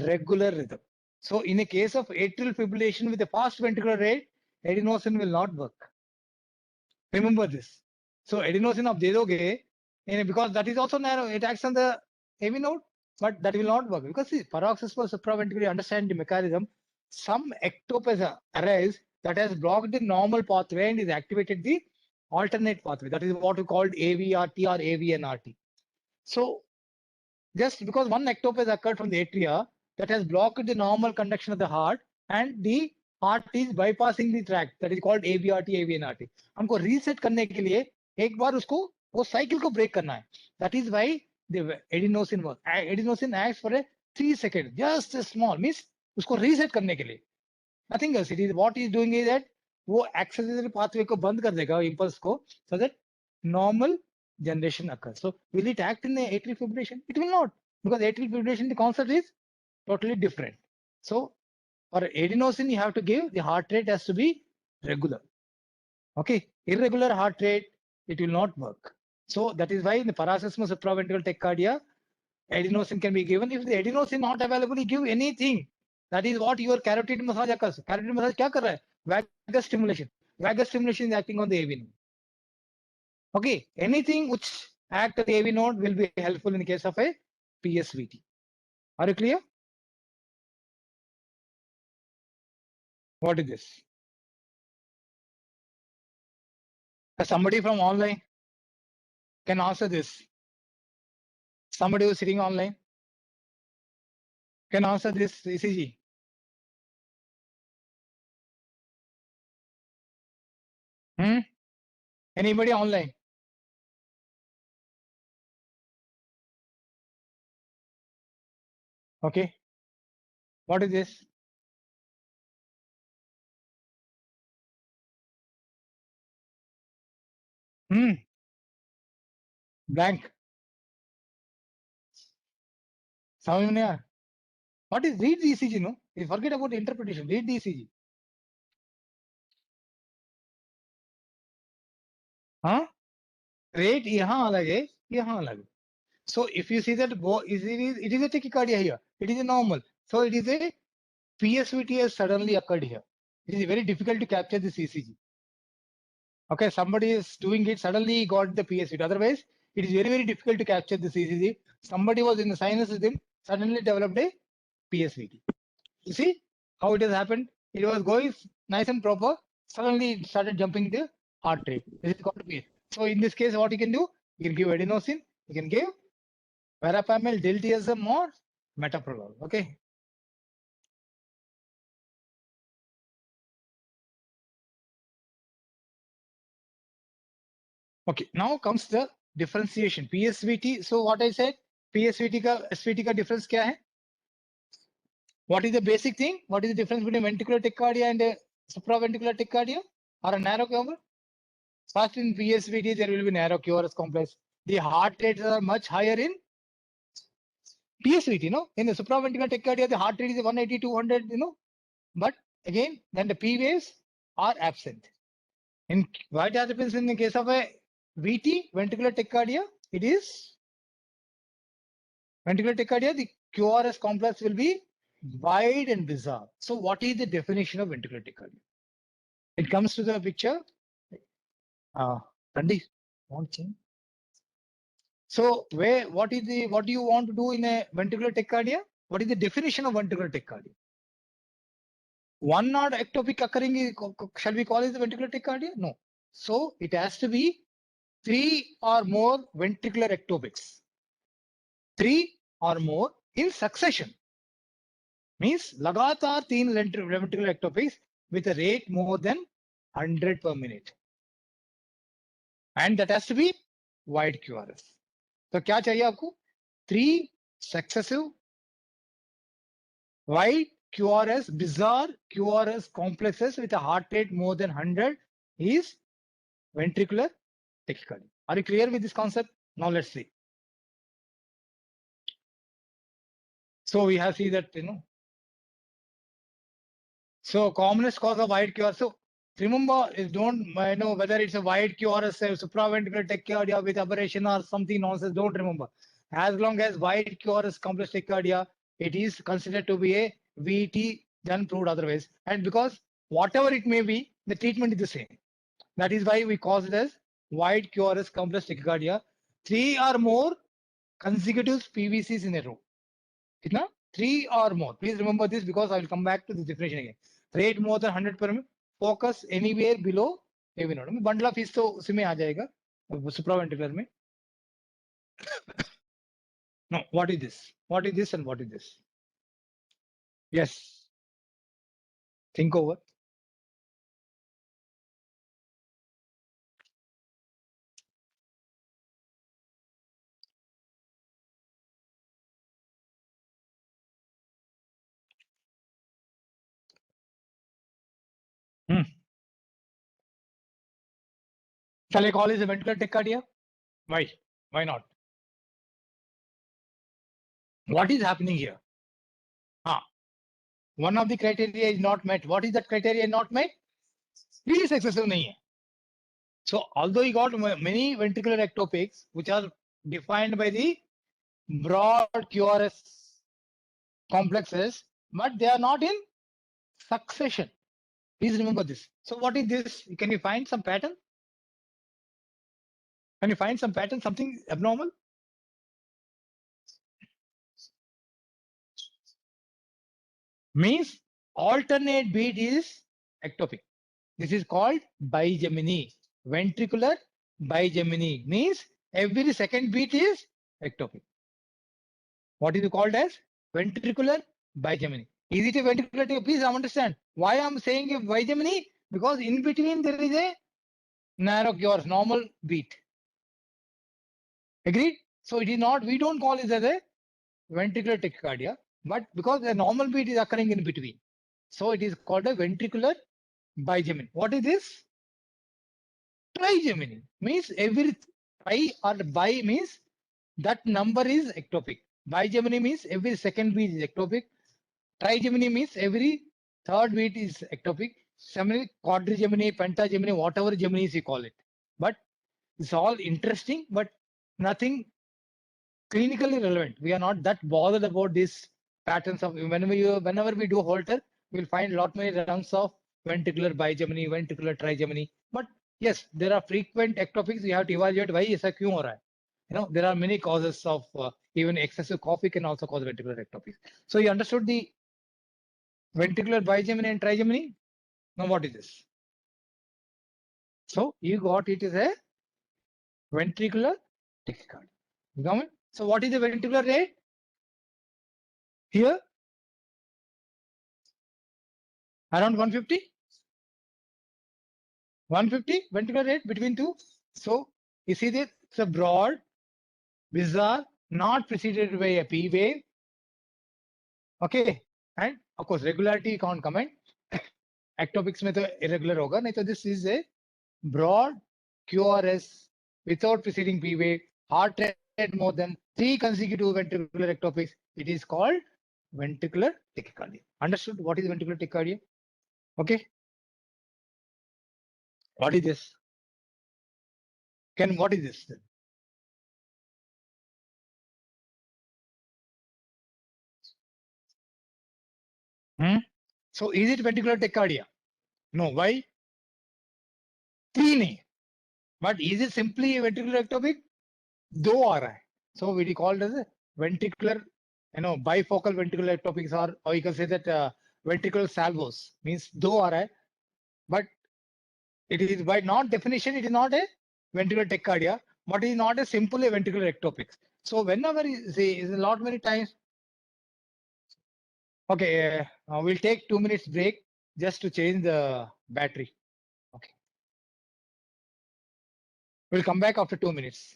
regular rhythm. So in a case of atrial fibrillation with a fast ventricular rate, adenosine will not work. Remember this. So adenosine आप दे दोगे because that is also narrow. It acts on the AV node, but that will not work because see, paroxysmal supraventricular, understand the mechanism. Some ectopes arise that has blocked the normal pathway and is activated the alternate pathway. That is what we called AVRT or AVNRT. So just because one ectope has occurred from the atria that has blocked the normal conduction of the heart and the heart is bypassing the tract that is called AVRT, AVNRT. हमको reset करने के लिए एक बार उसको वो cycle को break करना है. That is why the adenosine works. Adenosine acts for a 3 seconds, just a small means उसको reset करने के लिए. Nothing else. It is what he is doing is that वो accessory pathway को बंद कर देगा impulse को so that normal generation occurs. So will it act in the atrial fibrillation? It will not because atrial fibrillation the concept is totally different. So for adenosine you have to give the heart rate has to be regular. Okay, irregular heart rate, it will not work. So that is why in the paroxysmal supraventricular tachycardia, adenosine can be given. If the adenosine not available, you give anything. That is what your carotid massage occurs. Carotid massage क्या कर रहा है? Vagus stimulation. Vagus stimulation is acting on the AV node. Okay, anything which act on the AV node will be helpful in the case of a PSVT. Are you clear? What is this? Somebody from online can answer this. Somebody who is sitting online can answer this ECG. Anybody online? Okay. What is this? Blank. समझ में आया? What is read the ECG? No, you forget about the interpretation. Read the ECG. Huh? Rate यहाँ अलग है, यहाँ अलग है. So if you see that it is a tachycardia here. It is a normal. So it is a PSVT has suddenly occurred here. It is very difficult to capture this ECG. Okay, somebody is doing it, suddenly got the PSVT. Otherwise, it is very, very difficult to capture this ECG. Somebody was in the sinus rhythm, suddenly developed a PSVT. You see how it has happened? It was going nice and proper. Suddenly it started jumping the heart rate. This is called PSVT. So in this case, what you can do? You can give adenosine. You can give verapamil, diltiazem, or metoprolol. Okay. Okay. Now comes the differentiation. PSVT. So what I said, PSVT का SVT का difference क्या है? What is the basic thing? What is the difference between ventricular tachycardia and supraventricular tachycardia or a narrow QRS? First, in PSVT, there will be narrow QRS complex. The heart rates are much higher in PSVT, no? In the supraventricular tachycardia, the heart rate is 180, 200, But again, then the P waves are absent. In what happens in the case of a VT, ventricular tachycardia, it is ventricular tachycardia, the QRS complex will be wide and bizarre. So what is the definition of ventricular tachycardia? It comes to the picture. Randy, won't change. So what do you want to do in a ventricular tachycardia? What is the definition of ventricular tachycardia? One odd ectopic occurring, shall we call it the ventricular tachycardia? No. So it has to be 3 or more ventricular ectopics. 3 or more in succession. Means लगातार 3 ventricular ectopics with a rate more than 100 per minute. And that has to be wide QRS. तो क्या चाहिए आपको? 3 successive wide QRS, bizarre QRS complexes with a heart rate more than 100 is ventricular tachycardia. Are you clear with this concept? Now let's see. So we have seen that, So commonest cause of wide QRS. So remember, don't know whether it's a wide QRS, supraventricular tachycardia with aberration or something nonsense. Don't remember. As long as wide QRS complex tachycardia, it is considered to be a VT, then proved otherwise. And because whatever it may be, the treatment is the same. That is why we call it as wide QRS complex tachycardia. 3 or more consecutive PVCs in a row. 3 or more. Please remember this because I will come back to this definition again. Rate more than 100 per minute. Focus anywhere below AV node. Bundle of is तो उसी में आ जाएगा supraventricular में. No, what is this? What is this and what is this? Yes. Think over. Shall I call this a ventricular tachycardia? Why? Why not? What is happening here? One of the criteria is not met. What is that criteria not met? Three successive नहीं है. So although you got many ventricular ectopics, which are defined by the broad QRS complexes, but they are not in succession. Please remember this. So what is this? Can you find some pattern? Can you find some pattern, something abnormal? Means alternate beat is ectopic. This is called bigeminy. Ventricular bigeminy means every second beat is ectopic. What is it called as? Ventricular bigeminy. Is it a ventricular tape? Please understand why I'm saying a bigeminy, because in between there is a narrow QRS, normal beat. Agreed? So it is not, we don't call it as a ventricular tachycardia, but because the normal beat is occurring in between. So it is called a ventricular bigeminy. What is this? Trigeminy means every tri or bi means that number is ectopic. Bigeminy means every second beat is ectopic. Trigeminy means every third beat is ectopic. Similarly, quadrigeminy, pentageminy, whatever geminies you call it. But it's all interesting, but nothing clinically relevant. We are not that bothered about these patterns of whenever we do Holter, we'll find a lot many rungs of ventricular bigeminy, ventricular trigeminy. But yes, there are frequent ectopics. You have to evaluate why ऐसा क्यों हो रहा है. You know, there are many causes of even excessive coffee can also cause ventricular ectopics. So you understood the ventricular bigeminy and trigeminy. Now what is this? So you got it is a ventricular tachycardia. You got it? So what is the ventricular rate? Here around 150. 150 ventricular rate between two. So you see this, it's a broad, bizarre, not preceded by a P wave. Okay, and of course regularity you can't comment. Ectopics में तो irregular होगा, नहीं तो this is a broad QRS without preceding P wave, heart rate more than 3 consecutive ventricular ectopics. It is called ventricular tachycardia. Understood what is ventricular tachycardia? Okay. What is this? What is this? So is it ventricular tachycardia? No. Why? 3 नहीं. But is it simply a ventricular ectopic? 2 आ रहा है. So we call it as a ventricular, bifocal ventricular ectopics, or you can say that ventricular salvos means 2 आ रहा है. But it is by not definition, it is not a ventricular tachycardia, but it is not a simple ventricular ectopics. So whenever you see, is a lot many times. Okay, we'll take 2 minutes break just to change the battery. Okay. We'll come back after 2 minutes.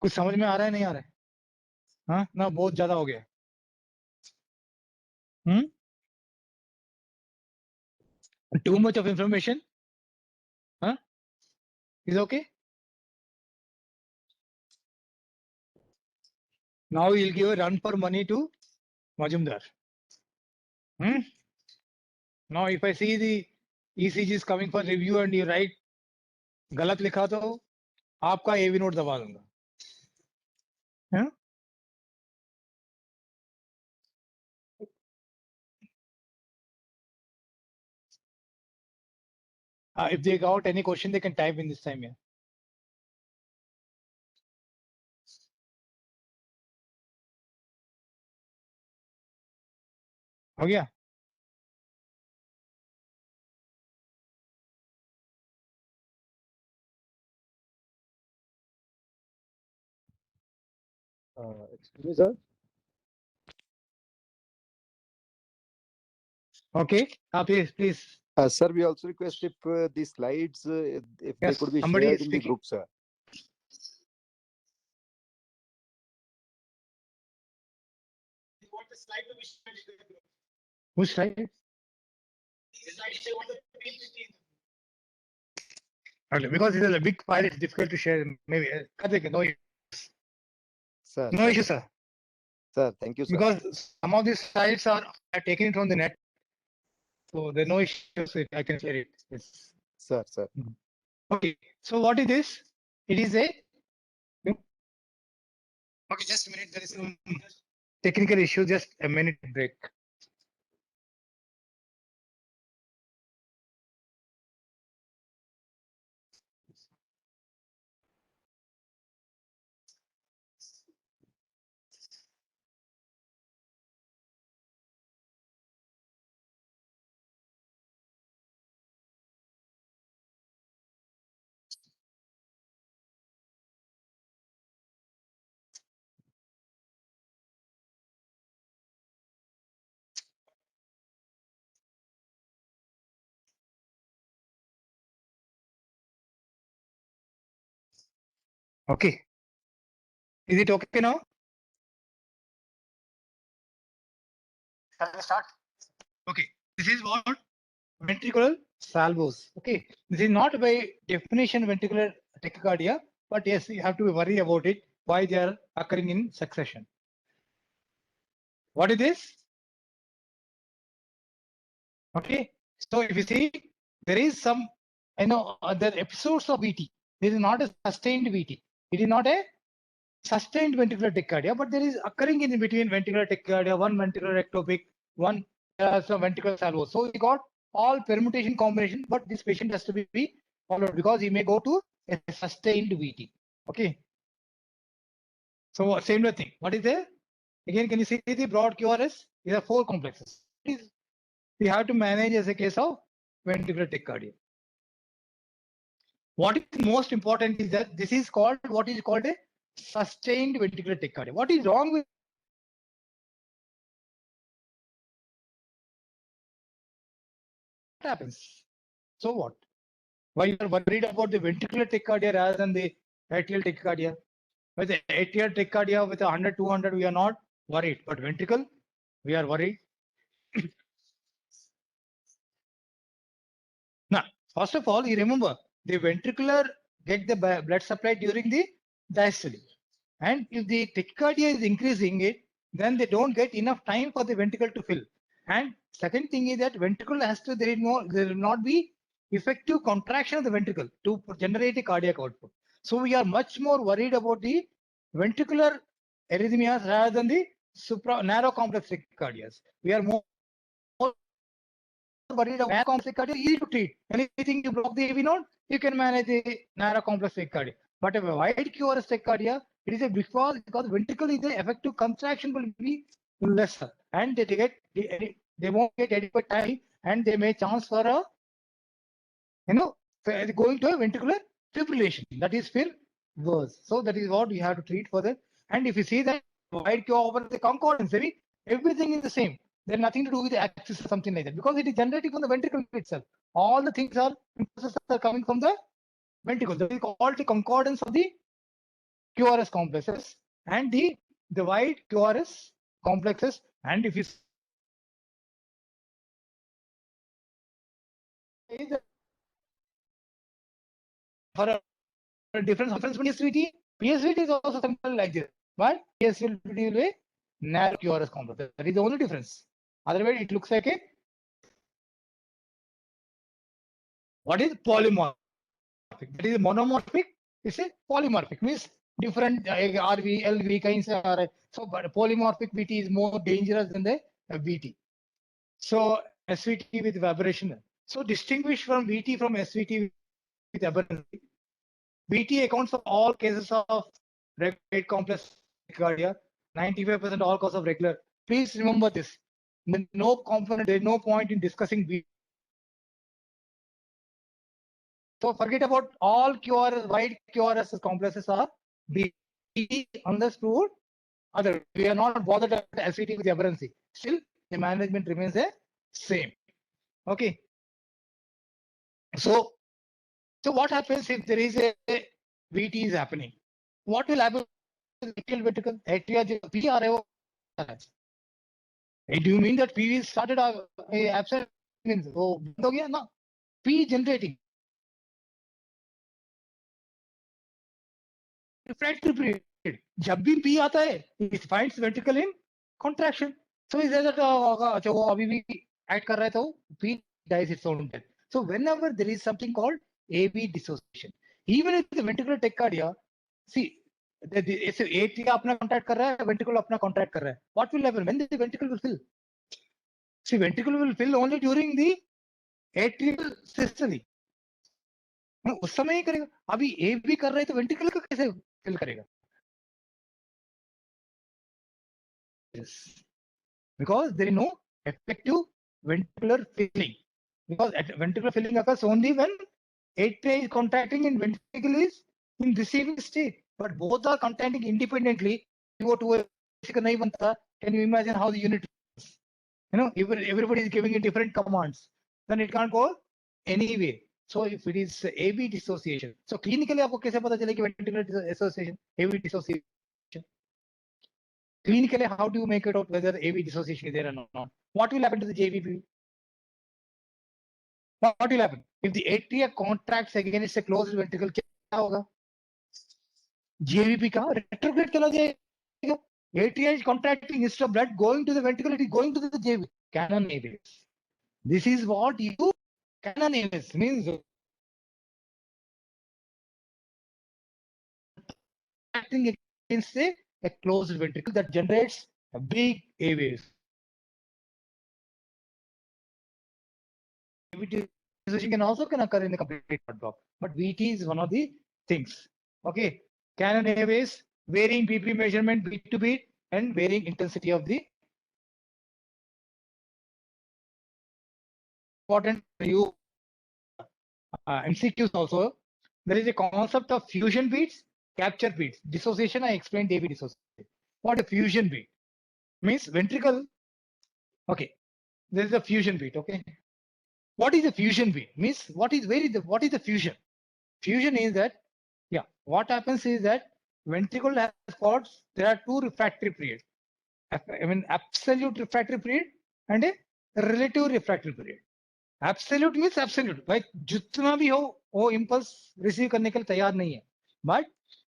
कुछ समझ में आ रहा है नहीं आ रहा है? हाँ ना, बहुत ज्यादा हो गया. Too much of information? Huh? Is okay? Now you'll give a run for money to Majumdar. Now if I see the ECG is coming for review and you write गलत लिखा तो आपका AV नोट दबा दूंगा. हाँ? If they got any question, they can type in this time here. हो गया? Excuse me, sir. Okay. Please. Sir, we also request if the slides, if they Yes, could be somebody shared is in the speaking. group, sir. Which slide? Okay, because it is a big file, it's difficult to share. Maybe no. Sir, No sir, issue, sir. sir. Thank you, sir. Because some of these sites are taken from the net. So there's no issues. I can share it. Yes. Sir, sir. Okay. So what is this? It is a. Okay, just a minute. There is some technical issue. Just a minute break. Okay. Is it okay now? Shall we start? Okay. This is what ventricular salvos. Okay. This is not by definition ventricular tachycardia, but yes, you have to worry about it. Why they are occurring in succession. What is this? Okay. So if you see, there is some, other episodes of VT. This is not a sustained VT. It is not a sustained ventricular tachycardia, but there is occurring in between ventricular tachycardia, one ventricular ectopic, one some ventricular salvo. So we got all permutation combination, but this patient has to be followed because he may go to a sustained VT. Okay. So similar thing. What is there? Again, can you see the broad QRS? These are 4 complexes. We have to manage as a case of ventricular tachycardia. What is most important is that this is called what is called a sustained ventricular tachycardia. What is wrong with what happens? So what? Why you are worried about the ventricular tachycardia rather than the atrial tachycardia? With the atrial tachycardia with 100, 200, we are not worried, but ventricle, we are worried. Now, first of all, you remember the ventricular get the blood supply during the diastole. And if the tachycardia is increasing it, then they don't get enough time for the ventricle to fill. And second thing is that ventricle has to, there will not be effective contraction of the ventricle to generate a cardiac output. So we are much more worried about the ventricular arrhythmias rather than the narrow complex tachycardias. We are more worried about narrow complex tachycardia, easy to treat. Anything you block the AV node, you can manage the narrow complex tachycardia. But a wide QRS tachycardia, it is a because ventricle is the effective contraction will be lesser, and they won't get adequate time, and they may chance for a going to a ventricular fibrillation. That is feel worse. So that is what you have to treat for that. And if you see that wide Q over the concordance, everything is the same. There's nothing to do with the axis or something like that because it is generating from the ventricle itself. All the things are coming from the ventricle. That is called the concordance of the QRS complexes and the wide QRS complexes. And if you see for a difference between PSVT is also something like this, but PSVT will be a narrow QRS complex. That is the only difference. Otherwise, it looks like a what is polymorphic. That is monomorphic. It's a polymorphic means different RV, LV kinds are so. But polymorphic VT is more dangerous than the VT. So SVT with vibration. So distinguish from VT from SVT with aberrancy. VT accounts for all cases of regular complex tachycardia, 95% all cause of regular. Please remember this. No component, there is no point in discussing VT. So forget about all QRS, wide QRS complexes are VT understood. Other, we are not bothered about SVT with aberrancy. Still, the management remains the same. Okay. So what happens if there is a VT is happening? What will happen to the atrial ventricle? PRO. Do you mean that PV started absent? Means oh, no. P generating. Refractory period. जब भी P आता है, it finds ventricle in contraction. So he says that अच्छा वो अभी भी act कर रहा है तो P dies its own death. So whenever there is something called AV dissociation, even if the ventricular tachycardia, see ऐसे atria अपना contract कर रहा है, ventricle अपना contract कर रहा है. What will happen when the ventricle will fill? See, ventricle will fill only during the atrial systole. उस समय ही करेगा. अभी AV कर रहा है तो ventricle का कैसे fill करेगा? Because there is no effective ventricular filling. Because ventricular filling occurs only when atria is contracting and ventricle is in receiving state. But both are contracting independently. Can you imagine how the unit is? You know, everybody is giving it different commands. Then it can't go anyway. So if it is AV dissociation. So clinically आपको कैसे पता चले कि ventricular association, AV dissociation? Clinically, how do you make it out whether AV dissociation is there or not? What will happen to the JVP? What will happen? If the atria contracts against a closed ventricle, क्या होगा? JVP का retrograde चला जाएगा. Atria is contracting, instead of blood going to the ventricle, it is going to the JVP. Canon AVs. This is what you canon AVs means. Acting against a closed ventricle that generates a big AVs. Dissociation can occur in the complete heart block, but VT is one of the things. Okay, canon airways, varying BP measurement beat to beat, and varying intensity of the important you MCQs also. There is a concept of fusion beats, capture beats. Dissociation, I explained AV dissociation. What a fusion beat means ventricle. Okay, there is a fusion beat. Okay, what is a fusion beat? Means what is the fusion? Fusion is that, yeah, what happens is that ventricle has got, there are two refractory periods. I mean absolute refractory period and a relative refractory period. Absolute means absolute, भाई जितना भी हो वो impulse receive करने के लिए तैयार नहीं है. But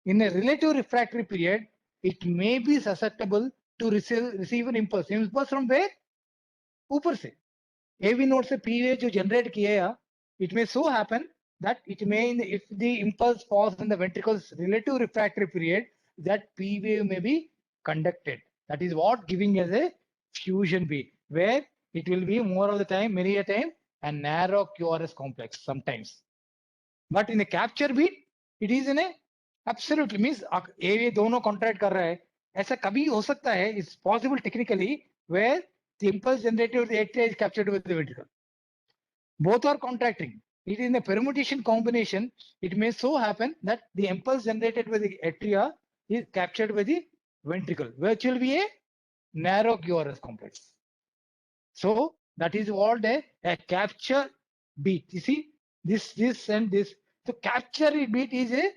in a relative refractory period, it may be susceptible to receive an impulse. Impulse from where? ऊपर से. AV node से PA जो generate किया, it may so happen that it may, if the impulse falls in the ventricle's relative refractory period, that P wave may be conducted. That is what giving as a fusion beat, where it will be more of the time, many a time, a narrow QRS complex sometimes. But in a capture beat, it is in a absolutely means AV दोनों contract कर रहा है. ऐसा कभी हो सकता है, it's possible technically, where the impulse generated with the atria is captured with the ventricle. Both are contracting. It is in a permutation combination. It may so happen that the impulse generated with the atria is captured by the ventricle, which will be a narrow QRS complex. So that is called a capture beat. You see, this and this. So capture beat is a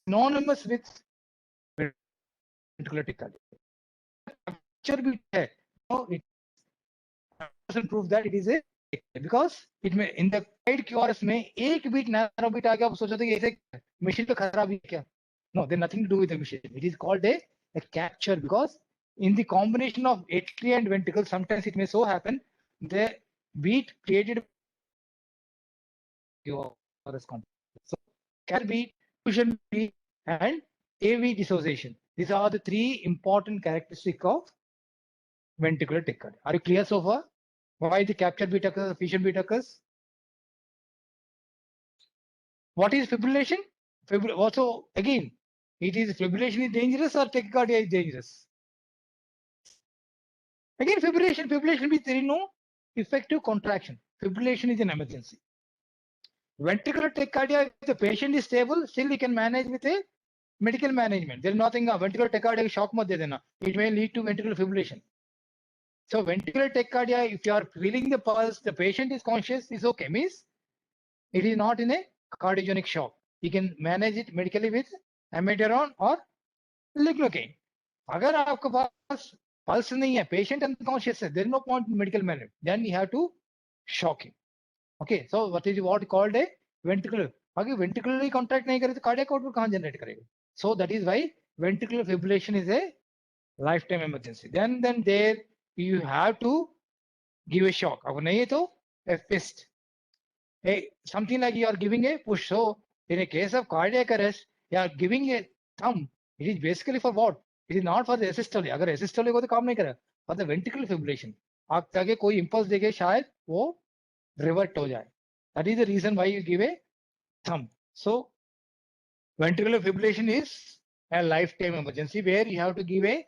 synonymous with ventricular tachycardia. Capture beat है. No, it doesn't prove that it is a, because it may in the wide QRS में एक beat narrow beat आ गया, आप सोचते कि ऐसे machine पे खराबी क्या? No, there's nothing to do with the machine. It is called a capture, because in the combination of atria and ventricle, sometimes it may so happen the beat created QRS complex. So capture beat, fusion beat, and AV dissociation. These are the three important characteristics of ventricular tachycardia. Are you clear so far? Why the capture beat occurs, fusion beat occurs? What is fibrillation? Also, again, it is fibrillation is dangerous or tachycardia is dangerous? Again, fibrillation means there is no effective contraction. Fibrillation is an emergency. Ventricular tachycardia, if the patient is stable, still we can manage with a medical management. There is nothing, ventricular tachycardia shock mat de dena. It may lead to ventricular fibrillation. So ventricular tachycardia, if you are feeling the pulse, the patient is conscious, is okay. Means it is not in a cardiogenic shock. You can manage it medically with amiodarone or lignocaine. अगर आपके पास pulse नहीं है, patient unconscious है, there is no point in medical management. Then you have to shock him. Okay, so what is called a ventricular? अगर ventricularly contract नहीं करे तो cardiac output कहाँ generate करेगा? So that is why ventricular fibrillation is a lifetime emergency. Then there you have to give a shock. अगर नहीं है तो a fist. Hey, something like you are giving a push. So in a case of cardiac arrest, you are giving a thumb. It is basically for what? It is not for the asystole. अगर asystole को तो काम नहीं करेगा. For the ventricular fibrillation. आप ताकि कोई impulse देके शायद वो revert हो जाए. That is the reason why you give a thumb. So ventricular fibrillation is a lifetime emergency where you have to give a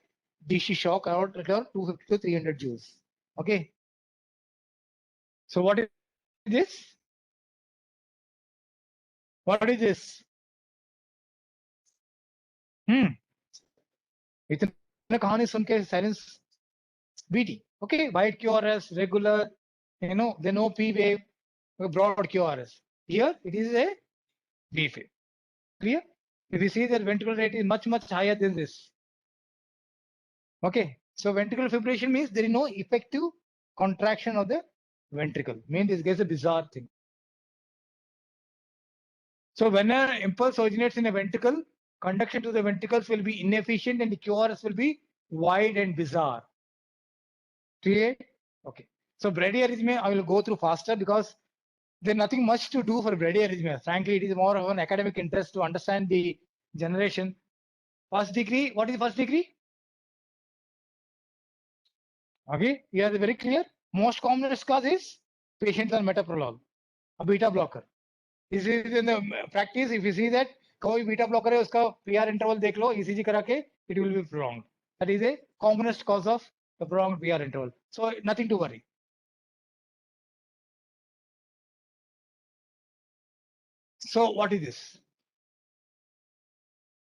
DC shock around 250 to 300 joules. Okay. So what is this? What is this? इतने कहानी सुन के silence BT. Okay, wide QRS, regular, then no P wave, broad QRS. Here it is a V wave. Clear? If you see that ventricular rate is much higher than this. Okay, so ventricular fibrillation means there is no effective contraction of the ventricle. Means this gets a bizarre thing. So when an impulse originates in a ventricle, conduction to the ventricles will be inefficient and the QRS will be wide and bizarre. Clear? Okay. So bradyarrhythmia, I will go through faster because there's nothing much to do for bradyarrhythmia. Frankly, it is more of an academic interest to understand the generation. First degree, what is first degree? Okay, here is very clear. Most commonest cause is patients on metoprolol, a beta blocker. This is in the practice. If you see that कोई beta blocker है उसका PR interval देख लो, ECG करा के, it will be prolonged. That is a commonest cause of the prolonged PR interval. So nothing to worry. So what is this?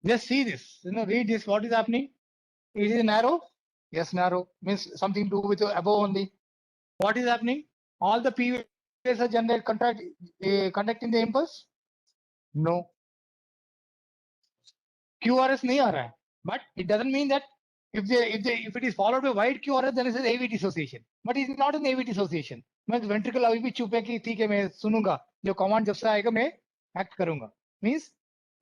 Just see this. Read this. What is happening? Is it narrow? Yes, narrow means something to do with the above only. What is happening? All the P waves are generated conducting the impulse. No. QRS नहीं आ रहा है. But it doesn't mean that if it is followed by wide QRS, then it is AV dissociation. But it is not an AV dissociation. मैं ventricle अभी भी चुप है कि ठीक है मैं सुनूंगा जो command जब से आएगा मैं act करूंगा. Means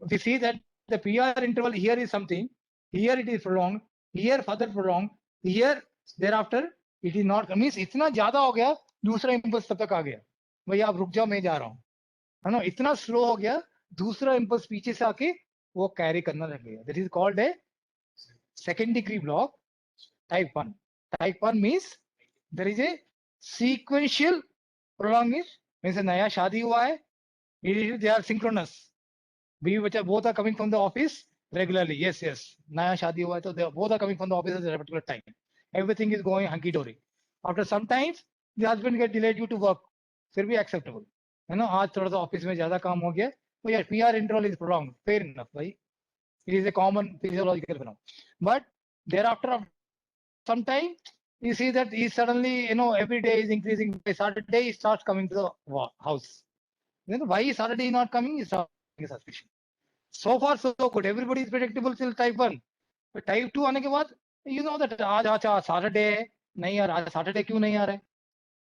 we see that the PR interval here is something. Here it is prolonged. Here further prolonged. Here thereafter it is not. Means इतना ज्यादा हो गया दूसरा impulse तब तक आ गया. भैया आप रुक जाओ मैं जा रहा हूँ. है ना इतना slow हो गया दूसरा impulse पीछे से आके वो carry करना लग गया. That is called a second degree block type 1. Type 1 means there is a sequential prolongation. Means नया शादी हुआ है. They are synchronous. Both are coming from the office regularly. Yes. नया शादी हुआ है तो they both are coming from the office at a particular time. Everything is going hunky dory. After some times the husband get delayed due to work. फिर भी acceptable. है ना आज थोड़ा सा ऑफिस में ज्यादा काम हो गया तो यार PR interval is prolonged. Fair enough भाई. It is a common physiological phenomenon. But thereafter some time you see that he suddenly every day is increasing. By Saturday he starts coming to the house. Then why is Saturday not coming? Is suspicion. So far so good. Everybody is predictable till type 1. But type 2 आने के बाद you know that आज Saturday है नहीं यार आज Saturday क्यों नहीं आ रहा है?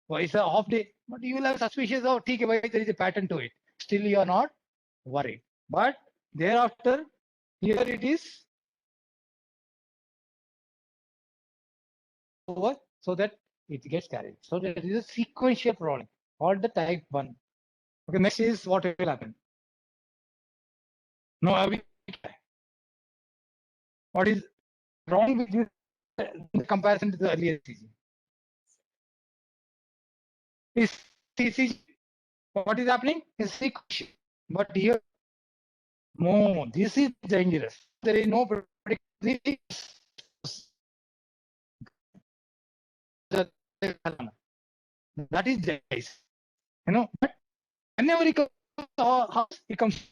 Why is a off day? But you will have suspicious of ठीक है भाई there is a pattern to it. Still you are not worried. But thereafter here it is over so that it gets carried. So there is a sequential prolonging called the type 1. Okay, next is what will happen. No, what is wrong with this in comparison to the earlier ECG? Is ECG what is happening is sequential, but here no, this is dangerous. There is no predictability. That is dangerous. But whenever he comes to our house, he comes.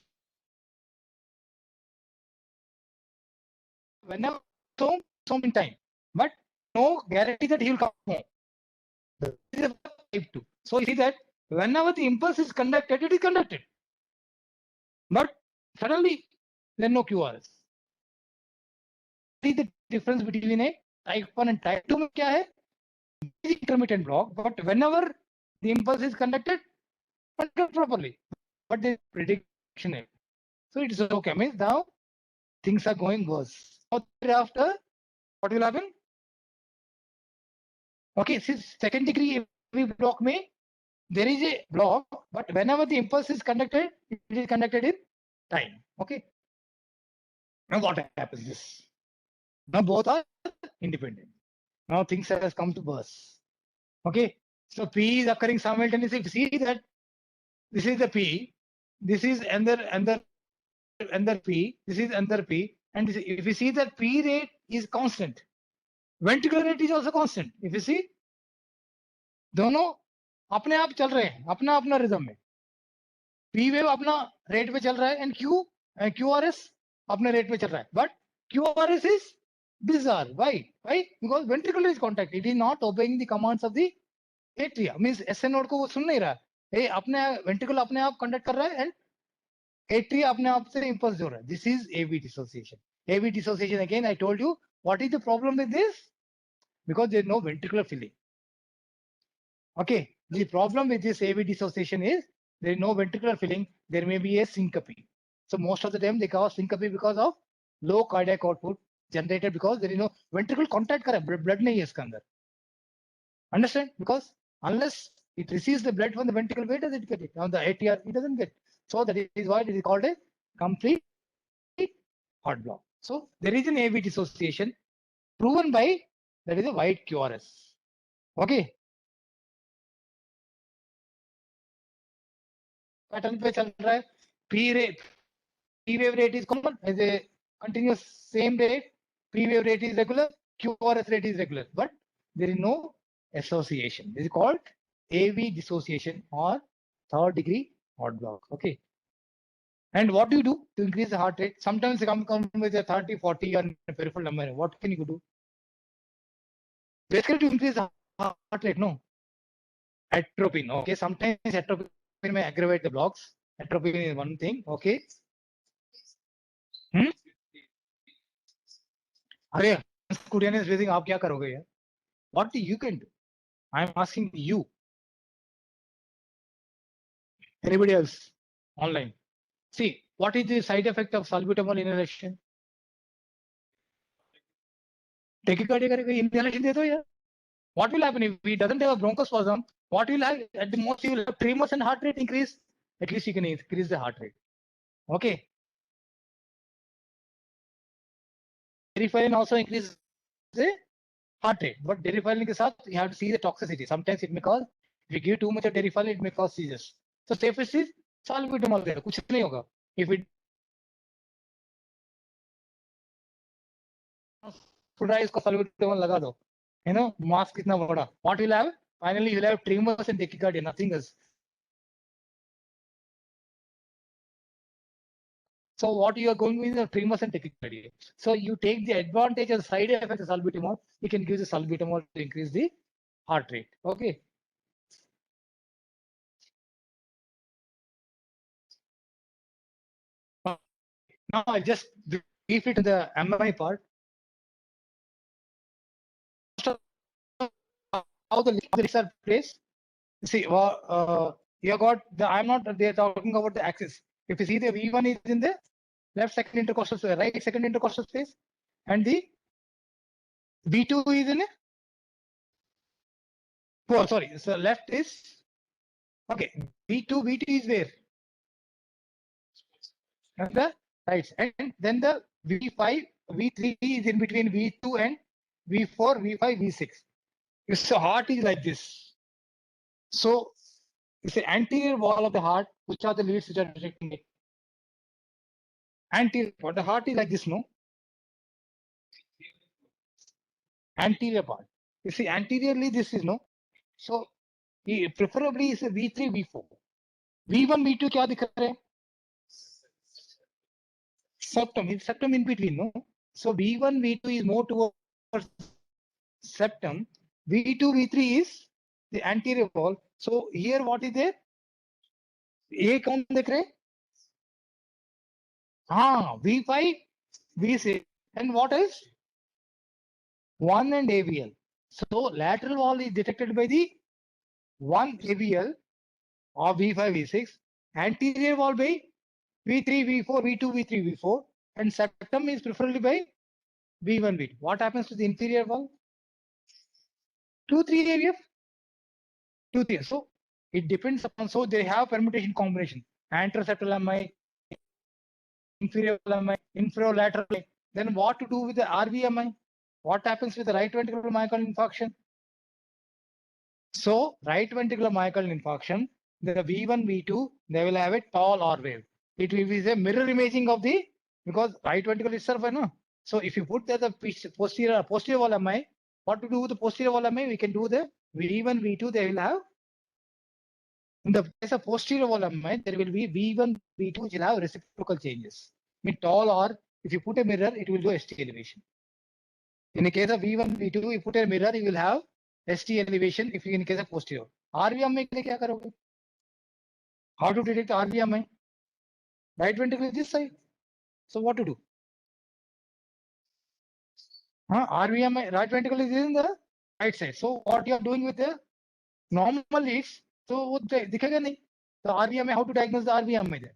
Whenever home in time, but no guarantee that he will come home. This is type 2. So you see that whenever the impulse is conducted, it is conducted. But suddenly there is no QRS. See the difference between a type 1 and type 2 में क्या है? Intermittent block, but whenever the impulse is conducted properly, but the prediction. So it is okay. Means now things are going worse. Now thereafter, what will happen? Okay, since second degree AV block may, there is a block, but whenever the impulse is conducted, it is conducted in time. Okay. Now what happens is, now both are independent. Now things has come to burst. Okay. So P is occurring simultaneously. If you see that this is the P, this is under P, this is under P, and this, if you see that P rate is constant, ventricular rate is also constant. If you see, दोनों अपने आप चल रहे हैं अपना अपना rhythm में. P wave अपना रेट पे चल रहा है एंड QRS अपने रेट पे चल रहा है. But QRS is bizarre. Why? Because ventricular is contact. It is not obeying the commands of the atria. Means SN node को वो सुन नहीं रहा है. ये अपने ventricle अपने आप conduct कर रहा है and atria अपने आप से impulse हो रहा है. This is AV dissociation. AV dissociation, again I told you, what is the problem with this? Because there is no ventricular filling. Okay, the problem with this AV dissociation is there is no ventricular filling. There may be a syncope. So most of the time they cause syncope because of low cardiac output generated because there is no ventricle contact कर रहा है, blood नहीं है इसके अंदर. Understand? Because unless it receives the blood from the ventricle, where does it get it? On the ATR, it doesn't get. So that is why it is called a complete heart block. So there is an AV dissociation proven by, that is a white QRS. Okay. Pattern पे चल रहा है. P wave rate is common as a continuous same rate. P wave rate is regular. QRS rate is regular, but there is no association. This is called AV dissociation or third degree heart block. Okay. And what do you do to increase the heart rate? Sometimes you come with a 30, 40 or peripheral number. What can you do? Basically, to increase the heart rate, no. Atropine. Okay. Sometimes atropine may aggravate the blocks. Atropine is one thing. Okay. अरे Kudian is raising, आप क्या करोगे यार? What you can do? I am asking you. Anybody else online? See, what is the side effect of salbutamol inhalation? Tachycardia करेगा, inhalation दे दो यार. What will happen if he doesn't have a bronchospasm? What will have at the most you will have tremors and heart rate increase. At least you can increase the heart rate. Okay. Derifylin also increases the heart rate, but derifylin के साथ you have to see the toxicity. Sometimes it may cause, if you give too much of derifylin, it may cause seizures. So safest is salbutamol दे दो, कुछ नहीं होगा. If it full इसको salbutamol लगा दो, you know, mass कितना बड़ा. What will have? Finally, you will have tremors and tachycardia, nothing else. So what you are going with is tremors and tachycardia. So you take the advantage and side effect of salbutamol. You can give the salbutamol to increase the heart rate. Okay. Now I'll just brief it in the MI part. How the lyrics are placed. See, you got the. I'm not. They're talking about the axis. If you see the V1 is in the left second intercostal space, right second intercostal space, and the V2 is in a. Oh, sorry. So left is okay. V2 is where? At the right, and then the V5, V3 is in between V2 and V4, V5, V6. If the heart is like this, so it's the anterior wall of the heart, which are the leads which are detecting it. Anterior, but the heart is like this, no? Anterior part. You see, anteriorly this is no. So preferably is a V3, V4. V1, V2 क्या दिख रहे हैं? Septum. It's septum in between, no? So V1, V2 is more towards septum. V2, V3 is the anterior wall. So here what is there? A कौन देख रहे? हाँ, V5, V6, and what else? 1 and AVL. So lateral wall is detected by the 1 AVL or V5, V6. Anterior wall by V3, V4, V2, V3, V4, and septum is preferably by V1, V2. What happens to the inferior wall? 2, 3 AVF? 2, 3. So it depends upon, so they have permutation combination. Anteroseptal MI, inferior MI, infralateral MI. Then what to do with the RVMI? What happens with the right ventricular myocardial infarction? So right ventricular myocardial infarction, the V1, V2, they will have a tall R wave. It will be a mirror imaging of the, because right ventricle itself, no? So if you put the posterior wall MI, what to do with the posterior wall MI? We can do the V1, V2, they will have, in the case of posterior wall MI, there will be V1, V2, which will have reciprocal changes. I mean tall R, if you put a mirror, it will do ST elevation. In the case of V1, V2, you put a mirror, you will have ST elevation if you in case of posterior. RVMI के लिए क्या करोगे? How to detect RVMI? Right ventricle is this side. So what to do? RVMI, right ventricle is in the right side. So what you are doing with the normal leads, so वो दिखेगा नहीं. So RVMI, how to diagnose the RVMI there?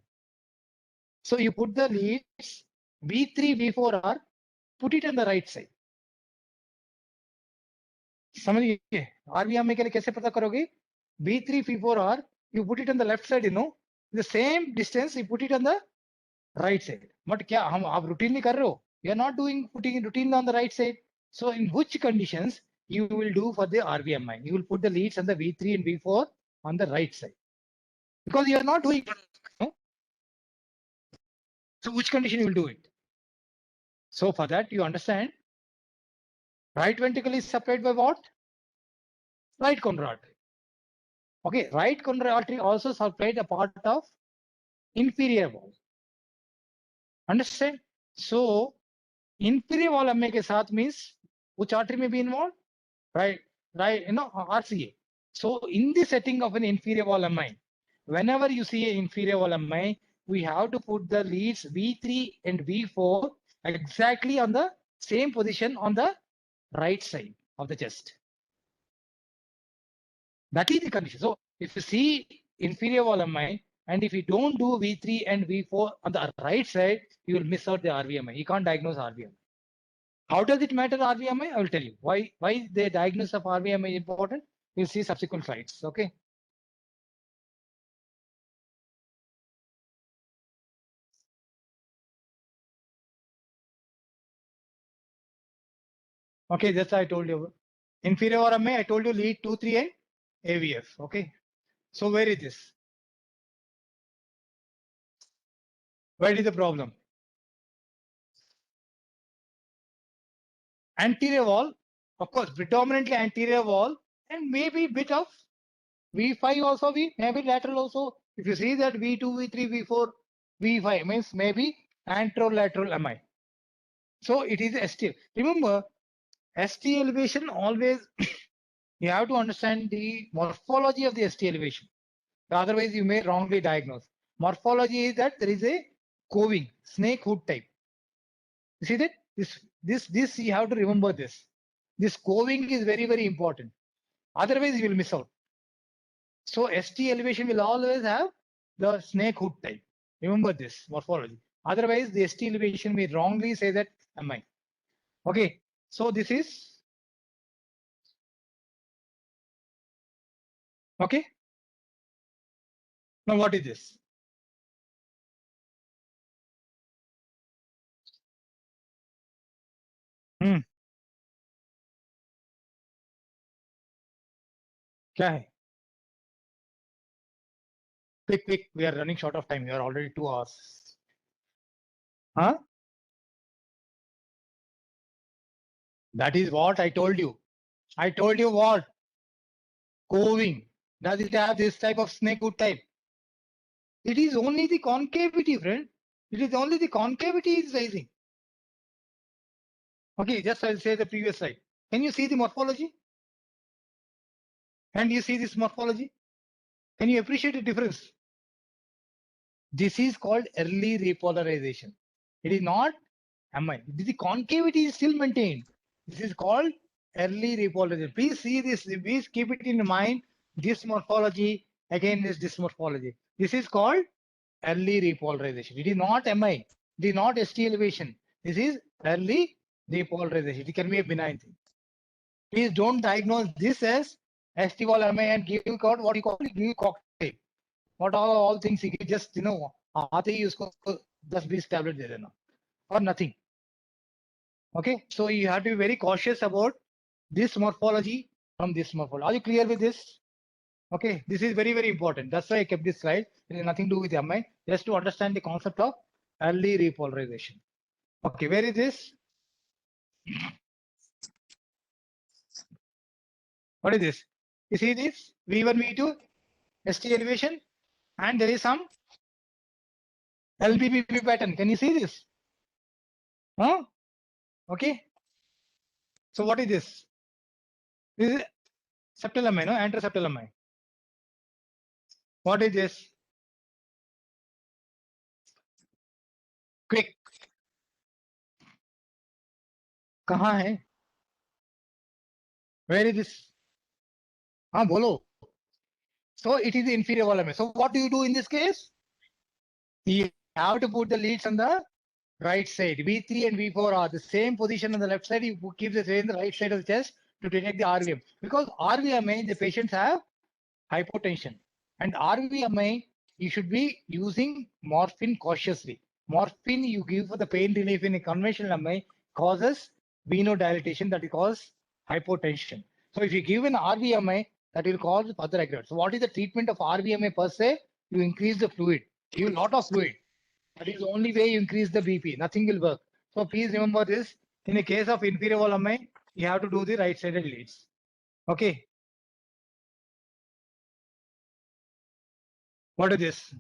So you put the leads V3, V4R, put it on the right side. समझिए RVMI के लिए कैसे पता करोगे? V3, V4R, you put it on the left side, you know, the same distance, you put it on the right side. But क्या हम आप routine नहीं कर रहे हो? You are not doing putting routine on the right side. So in which conditions you will do for the RVMI? You will put the leads on the V3 and V4 on the right side. Because you are not doing, no? So which condition you will do it? So for that you understand, right ventricle is supplied by what? Right coronary artery. Okay, right coronary artery also supplied a part of inferior wall. Understand? So inferior wall MI के साथ means which artery may be involved? Right, you know, RCA. So in the setting of an inferior wall MI, whenever you see an inferior wall MI, we have to put the leads V3 and V4 exactly on the same position on the right side of the chest. That is the condition. So if you see inferior wall MI, and if you don't do V3 and V4 on the right side, you will miss out the RVMI. You can't diagnose RVMI. How does it matter RVMI? I will tell you why the diagnosis of RVMI is important. We'll see subsequent slides. Okay. Okay, that's I told you. Inferior RMI, I told you lead 2, 3 and AVF. Okay. So where is this? Where is the problem? Anterior wall, of course, predominantly anterior wall, and maybe bit of V5 also, maybe lateral also. If you see that V2, V3, V4, V5 means maybe anterolateral MI. So it is ST. Remember, ST elevation always, you have to understand the morphology of the ST elevation. Otherwise, you may wrongly diagnose. Morphology is that there is a coving, snake hood type. You see that? This you have to remember this. This coving is very, very important. Otherwise, you will miss out. So ST elevation will always have the snake hood type. Remember this morphology. Otherwise, the ST elevation may wrongly say that MI. Okay. So this is okay. Now what is this? क्या है? Quick, we are running short of time. We are already 2 hours. Huh? That is what I told you. I told you what? Coving. Does it have this type of snake hood type? It is only the concavity, friend. It is only the concavity is rising. Okay, just I'll say the previous slide. Can you see the morphology? And you see this morphology? Can you appreciate the difference? This is called early repolarization. It is not MI. The concavity is still maintained. This is called early repolarization. Please see this. Please keep it in mind. This morphology, again, this morphology. This is called early repolarization. It is not MI. It is not ST elevation. This is early depolarization. It can be a benign thing. Please don't diagnose this as ST wall MI and give out what you call it, give cocktail. What all things you just आते ही उसको 10-20 tablet दे देना or nothing. Okay, so you have to be very cautious about this morphology from this morphology. Are you clear with this? Okay, this is very, very important. That's why I kept this slide. It has nothing to do with MI, just to understand the concept of early repolarization. Okay, where is this? What is this? You see this V1, V2, ST elevation, and there is some LBBB pattern. Can you see this? Huh? Okay. So what is this? This is septal MI, no? Anteroseptal MI. What is this? Quick. कहाँ है? Where is this? हाँ बोलो. So it is the inferior wall MI. So what do you do in this case? You have to put the leads on the right side. V3 and V4 are the same position on the left side. You keep the same the right side of the chest to detect the RVM. Because RVMI, the patients have hypotension. And RVMI, you should be using morphine cautiously. Morphine you give for the pain relief in a conventional MI causes venodilatation, that causes hypotension. So if you give an RVMI, that will cause further aggravation. So what is the treatment of RVMI per se? You increase the fluid. Give a lot of fluid. That is the only way you increase the BP. Nothing will work. So please remember this. In the case of inferior wall MI, you have to do the right-sided leads. Okay. What is this?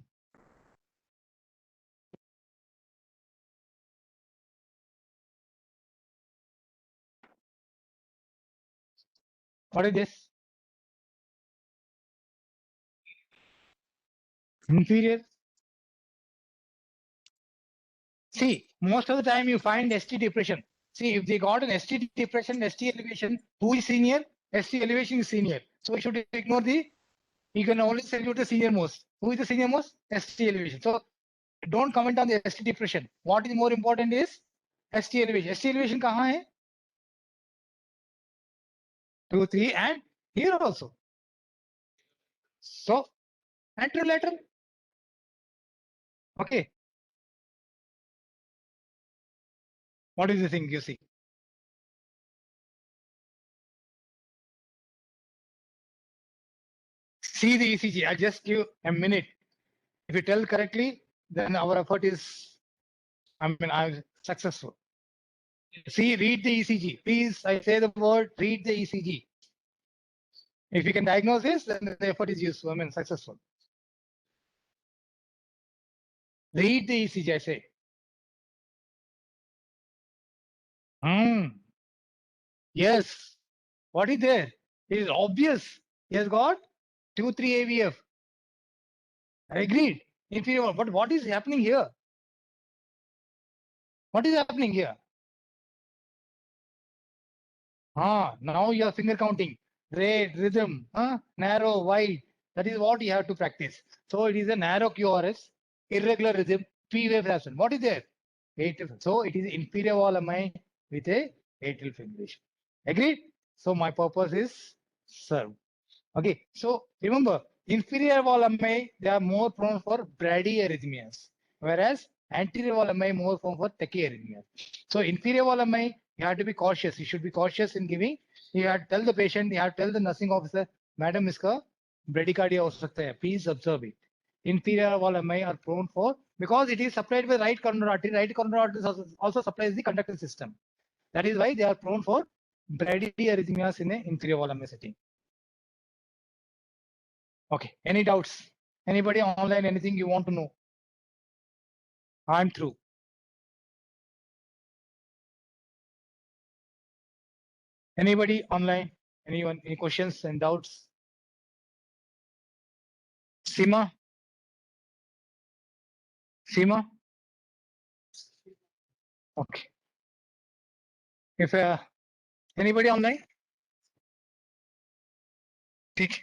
What is this? Inferior. See, most of the time you find ST depression. See, if they got an ST depression, ST elevation, who is senior? ST elevation is senior. So we should ignore you can only salute the senior most. Who is the senior most? ST elevation. So don't comment on the ST depression. What is more important is ST elevation. ST elevation kahan hai? 2, 3, and here also. So anterolateral. Okay. What is the thing you see? See the ECG. I'll just give a minute. If you tell correctly, then our effort is, I'm successful. See, read the ECG. Please, I say the word, read the ECG. If you can diagnose this, then the effort is useful. Successful. Read the ECG, I say. Yes. What is there? It is obvious. He has got 2, 3 AVF. I agreed. Inferior. But what is happening here? What is happening here? Now you are finger counting. Rate, rhythm, narrow, wide. That is what you have to practice. So it is a narrow QRS, irregular rhythm, P wave absent. What is there? Atrial. So it is inferior wall MI with a atrial fibrillation. Agreed? So my purpose is served. Okay. So remember, inferior wall MI, they are more prone for bradyarrhythmias, whereas anterior wall MI more prone for tachyarrhythmias. So inferior wall MI, you have to be cautious. You should be cautious in giving. You have to tell the patient, you have to tell the nursing officer, Madam, iska bradycardia ho sakta hai. Please observe it. Inferior wall MI are prone for, because it is supplied by right coronary artery. Right coronary artery also supplies the conductive system. That is why they are prone for bradyarrhythmias in the inferior wall MI setting. Okay. Any doubts? Anybody online? Anything you want to know? I'm through. Anybody online? Anyone? Any questions and doubts? Seema? Seema? Okay. If anybody online? ठीक.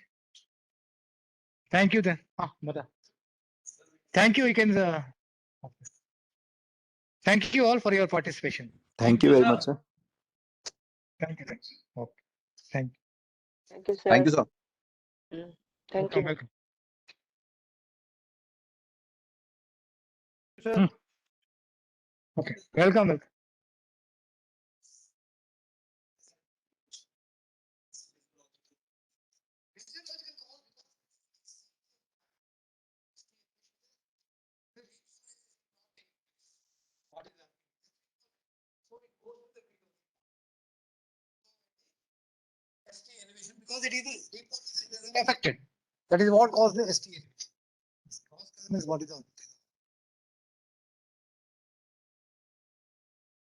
Thank you then. बता. Thank you. You can. Thank you all for your participation. Thank you very much, sir. Thank you. Okay. Thank you. Thank you, sir. Thank you, sir. Thank Welcome, you. welcome. Sir. Okay. Welcome, welcome. Because it is affected. That is what caused the ST elevation. Cause is what is on.